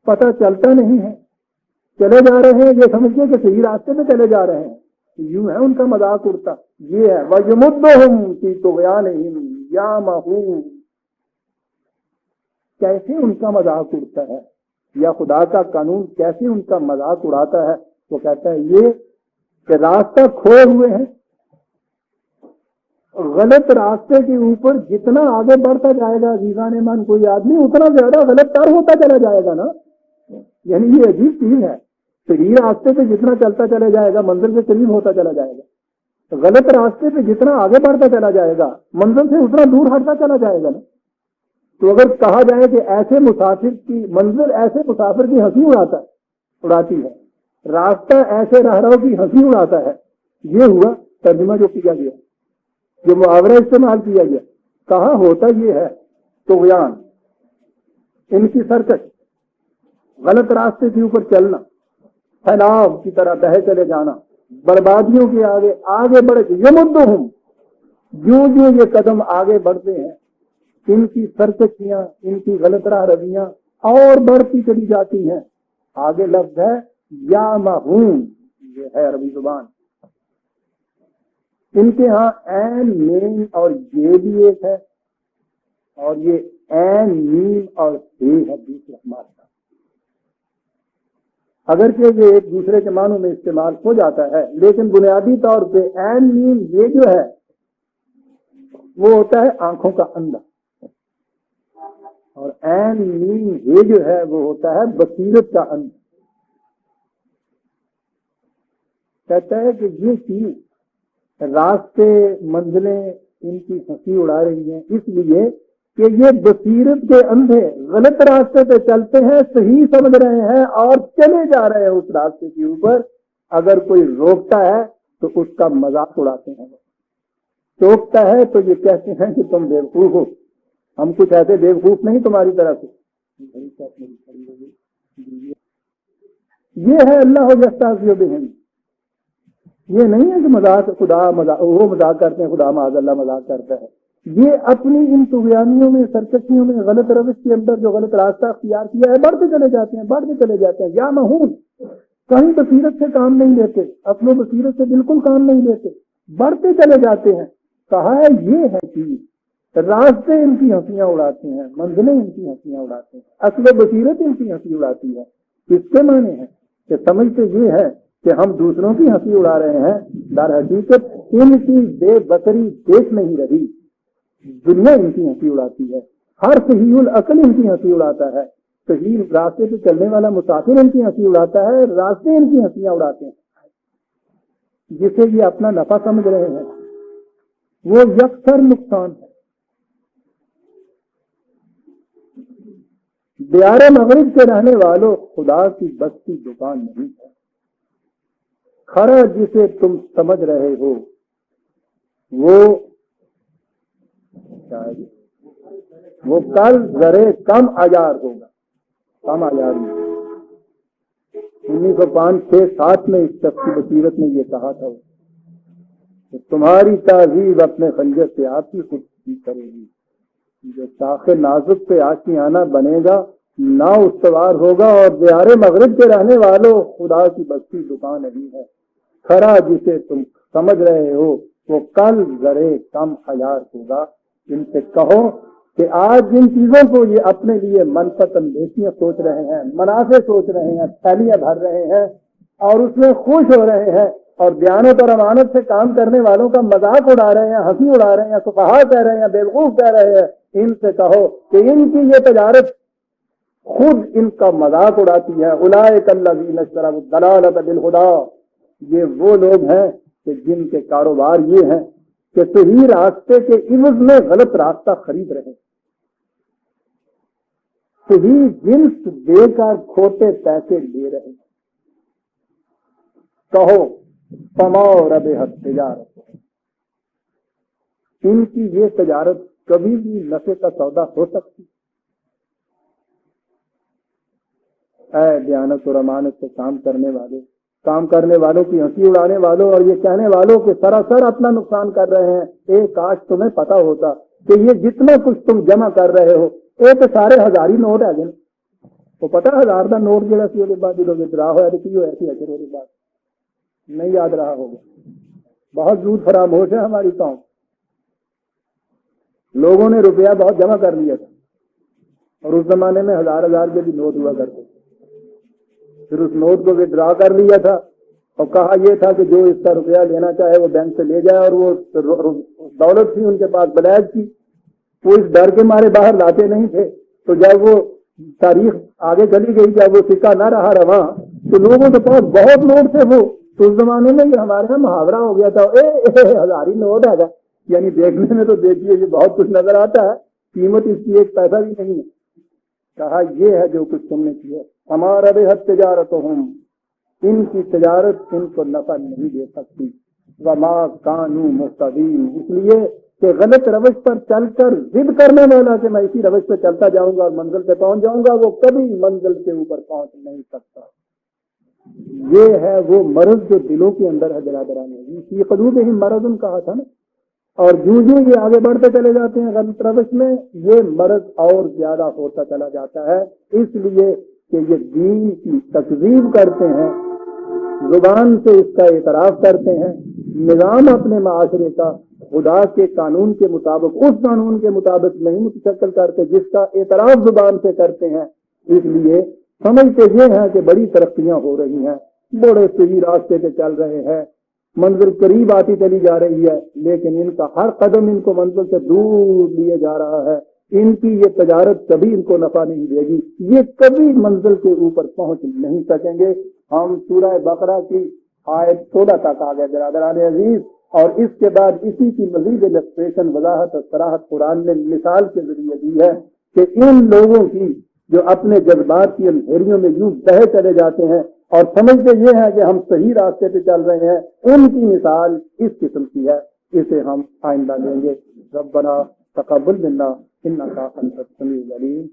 پتہ چلتا نہیں ہے، چلے جا رہے ہیں یہ سمجھتے کہ صحیح راستے پہ چلے جا رہے ہیں، یوں ہے ان کا مذاق اڑتا۔ یہ ہے وَيَمُدُّهُمْ فِي طُغْيَانِهِمْ يَعْمَهُونَ، کیسے ان کا مذاق اڑتا ہے، یا خدا کا قانون کیسے ان کا مذاق اڑاتا ہے۔ وہ کہتا ہے یہ کہ راستہ کھوئے ہوئے ہیں، غلط راستے کے اوپر جتنا آگے بڑھتا جائے گا عزیزان من کوئی آدمی، اتنا زیادہ غلط تر ہوتا چلا جائے گا نا۔ یعنی یہ عجیب چیز ہے، صحیح راستے پہ جتنا چلتا چلا جائے گا منزل کے قریب ہوتا چلا جائے گا، غلط راستے پہ جتنا آگے بڑھتا چلا جائے گا منزل سے اتنا دور ہٹتا چلا جائے گا نا۔ تو اگر کہا جائے کہ ایسے مسافر کی منزل ایسے مسافر کی ہنسی اڑاتی ہے، راستہ ایسے راہرو کی ہنسی اڑاتا ہے، یہ ہوا ترجمہ جو کیا گیا، جو محاورہ استعمال کیا گیا۔ کہا ہوتا یہ ہے طغیان، ان کی سرکش، غلط راستے کے اوپر چلنا، پھیلاؤ کی طرح بہے چلے جانا، بربادیوں کے آگے آگے بڑھ کے یمدہم، جو یہ قدم آگے بڑھتے ہیں، ان کی سرکشیاں، ان کی غلط راہ رویاں اور بڑھتی چلی جاتی ہیں۔ آگے لفظ ہے یامہون، یہ ہے عربی زبان، ان کے ہاں عین میم اور یہ بھی ایک ہے، اور یہ عین میم اور ہے دوسرا ہمارا، اگرچہ یہ ایک دوسرے کے معنوں میں استعمال ہو جاتا ہے، لیکن بنیادی طور پہ عین میم یہ جو ہے وہ ہوتا ہے آنکھوں کا اندھا، اور عین میم یہ جو ہے وہ ہوتا ہے بصیرت کا اندھا۔ کہتا ہے کہ یہ چیز راستے منزلیں ان کی ہنسی اڑا رہی ہیں، اس لیے کہ یہ بصیرت کے اندھے غلط راستے پہ چلتے ہیں، صحیح سمجھ رہے ہیں اور چلے جا رہے ہیں اس راستے کے اوپر، اگر کوئی روکتا ہے تو اس کا مذاق اڑاتے ہیں، ٹوکتا ہے تو یہ کہتے ہیں کہ تم بیوقوف ہو، ہم کچھ ایسے بیوقوف نہیں تمہاری طرف سے۔ یہ ہے اللہ یستہزئ بہم، یہ نہیں ہے کہ مذاق خدا وہ مذاق کرتے ہیں، خدا معاذ اللہ مذاق کرتا ہے، یہ اپنی ان طغیانیوں میں، سرکشیوں میں، غلط روش کے اندر جو غلط راستہ اختیار کیا ہے بڑھتے چلے جاتے ہیں، بڑھتے چلے جاتے ہیں۔ یا مہون، کہیں بصیرت سے کام نہیں لیتے، اپنے بصیرت سے بالکل کام نہیں لیتے، بڑھتے چلے جاتے ہیں۔ کہا ہے یہ ہے چیز، راستے ان کی ہنسیاں اڑاتے ہیں، منزلیں ان کی ہنسیاں اڑاتے ہیں، اصل بصیرت ان کی ہنسی اڑاتی ہے۔ اس کے معنی ہے کہ سمجھتے یہ ہے کہ ہم دوسروں کی ہنسی اڑا رہے ہیں، در حقیقت ان کی بے بصری دیکھ نہیں رہی، دنیا ان کی ہنسی اڑاتی ہے، ہر صحیح العقل ان کی ہنسی اڑاتا ہے، صحیح راستے پہ چلنے والا مسافر ان کی ہنسی اڑاتا ہے، راستے ان کی ہنسیاں اڑاتے ہیں۔ جسے یہ اپنا نفع سمجھ رہے ہیں وہ یکسر نقصان ہے، دیار مغرب کے رہنے والوں، خدا کی بستی دکان نہیں ہے، کھرا جسے تم سمجھ رہے ہو وہ کل ذرے کم عیار ہوگا، کم عیار نہیں۔ 1905-6-7 میں اس شخص کی بصیرت نے یہ کہا تھا کہ تمہاری تہذیب اپنے خنجر سے آپ ہی خود کرے گی، جو شاخ نازک پہ آشیانہ بنے گا نہ استوار ہوگا، اور دیار مغرب کے رہنے والوں، خدا کی بستی دکان نہیں ہے، کھرا جسے تم سمجھ رہے ہو وہ کل ذرے کم عیار ہوگا۔ ان سے کہو کہ آج جن چیزوں کو یہ اپنے لیے منفعت اندیشیاں سوچ رہے ہیں، منافع سوچ رہے ہیں، تھیلیاں بھر رہے ہیں اور اس میں خوش ہو رہے ہیں، اور دیانت اور امانت سے کام کرنے والوں کا مذاق اڑا رہے ہیں، ہنسی اڑا رہے ہیں، سفہا کہہ رہے ہیں، بیوقوف کہہ رہے ہیں، ان سے کہو کہ ان کی یہ تجارت خود ان کا مذاق اڑاتی ہے۔ اولئک الذین اشتروا الضلالۃ بالہدی، یہ وہ لوگ ہیں کہ جن کے کاروبار یہ ہیں کہ صحیح راستے کے عوض میں غلط راستہ خرید رہے ہیں، صحیح جنس دے کر کھوٹے پیسے لے رہے ہیں۔ کہو فما ربحت تجارت، ان کی یہ تجارت کبھی بھی نفع کا سودا ہو سکتی؟ اے دیانت اور امانت سے کام کرنے والوں کی ہنسی اڑانے والوں اور یہ کہنے والوں کہ سراسر اپنا نقصان کر رہے ہیں، ایک کاش تمہیں پتا ہوتا کہ یہ جتنا کچھ تم جمع کر رہے ہو ایک سارے ہزاری نوٹ ہے گئے، وہ پتا 1000 کا نوٹ جڑا سی وہ بعد جب ودرا ہوا تو کی ہوا سی اجر وہ بعد نہیں یاد رہا ہوگا، بہت دور فراموش ہے ہماری قوم۔ لوگوں نے روپیہ بہت جمع کر لیا تھا اور اس زمانے میں 1000 کے بھی نوٹ ہوا کرتے، پھر اس نوٹ کو ودرا کر لیا تھا اور کہا یہ تھا کہ جو اس کا روپیہ لینا چاہے وہ بینک سے لے جائے، اور وہ دولت تھی ان کے پاس بلیک تھی، وہ اس ڈر کے مارے باہر لاتے نہیں تھے۔ تو جب وہ تاریخ آگے چلی گئی، جب وہ سکہ نہ رہا رواں تو لوگوں کے پاس بہت نوٹ تھے، وہ تو اس زمانے میں یہ ہمارے یہاں محاورہ ہو گیا تھا، ہزاری نوٹ ہے گا، یعنی دیکھنے میں تو دیکھیے یہ بہت کچھ نظر آتا ہے، قیمت اس کی ایک پیسہ بھی نہیں ہے۔ کہا یہ ہے جو کچھ تم نے کیا، ہمارا ربحت تجارتہم، ان کی تجارت ان کو نفع نہیں دے سکتی، وما کانوا مہتدین، اس لیے کہ غلط روش پر چل کر ضد کرنے والا کہ میں اسی روش پہ چلتا جاؤں گا اور منزل پہ پہنچ جاؤں گا، وہ کبھی منزل کے اوپر پہنچ نہیں سکتا۔ یہ ہے وہ مرض جو دلوں کے اندر ہے برادران، فی قلوبہم مرض کہا تھا نا، اور جو یہ آگے بڑھتے چلے جاتے ہیں غلط روش میں، یہ مرض اور زیادہ ہوتا چلا جاتا ہے، اس لیے کہ یہ دین کی تکذیب کرتے ہیں، زبان سے اس کا اعتراف کرتے ہیں، نظام اپنے معاشرے کا خدا کے قانون کے مطابق، اس قانون کے مطابق نہیں متشکل کرتے جس کا اعتراف زبان سے کرتے ہیں، اس لیے سمجھتے یہ ہیں کہ بڑی ترقیاں ہو رہی ہیں، بڑے صحیح راستے پہ چل رہے ہیں، منزل قریب آتی چلی جا رہی ہے، لیکن ان کا ہر قدم ان کو منزل سے دور لیے جا رہا ہے، ان کی یہ تجارت کبھی ان کو نفع نہیں دے گی، یہ کبھی منزل کے اوپر پہنچ نہیں سکیں گے۔ ہم سورہ بقرہ کی آیت 16 تک آ گئے برادران عزیز، اور اس کے بعد اسی کی مزید السٹریشن، وضاحت اور صراحت قرآن نے مثال کے ذریعے دی ہے کہ ان لوگوں کی جو اپنے جذبات کی اندھیریوں میں یوں بہے چلے جاتے ہیں اور سمجھتے یہ ہے کہ ہم صحیح راستے پہ چل رہے ہیں، ان کی مثال اس قسم کی ہے، اسے ہم آئندہ لیں گے۔ ربنا تقبل منا انک انت السمیع العلیم۔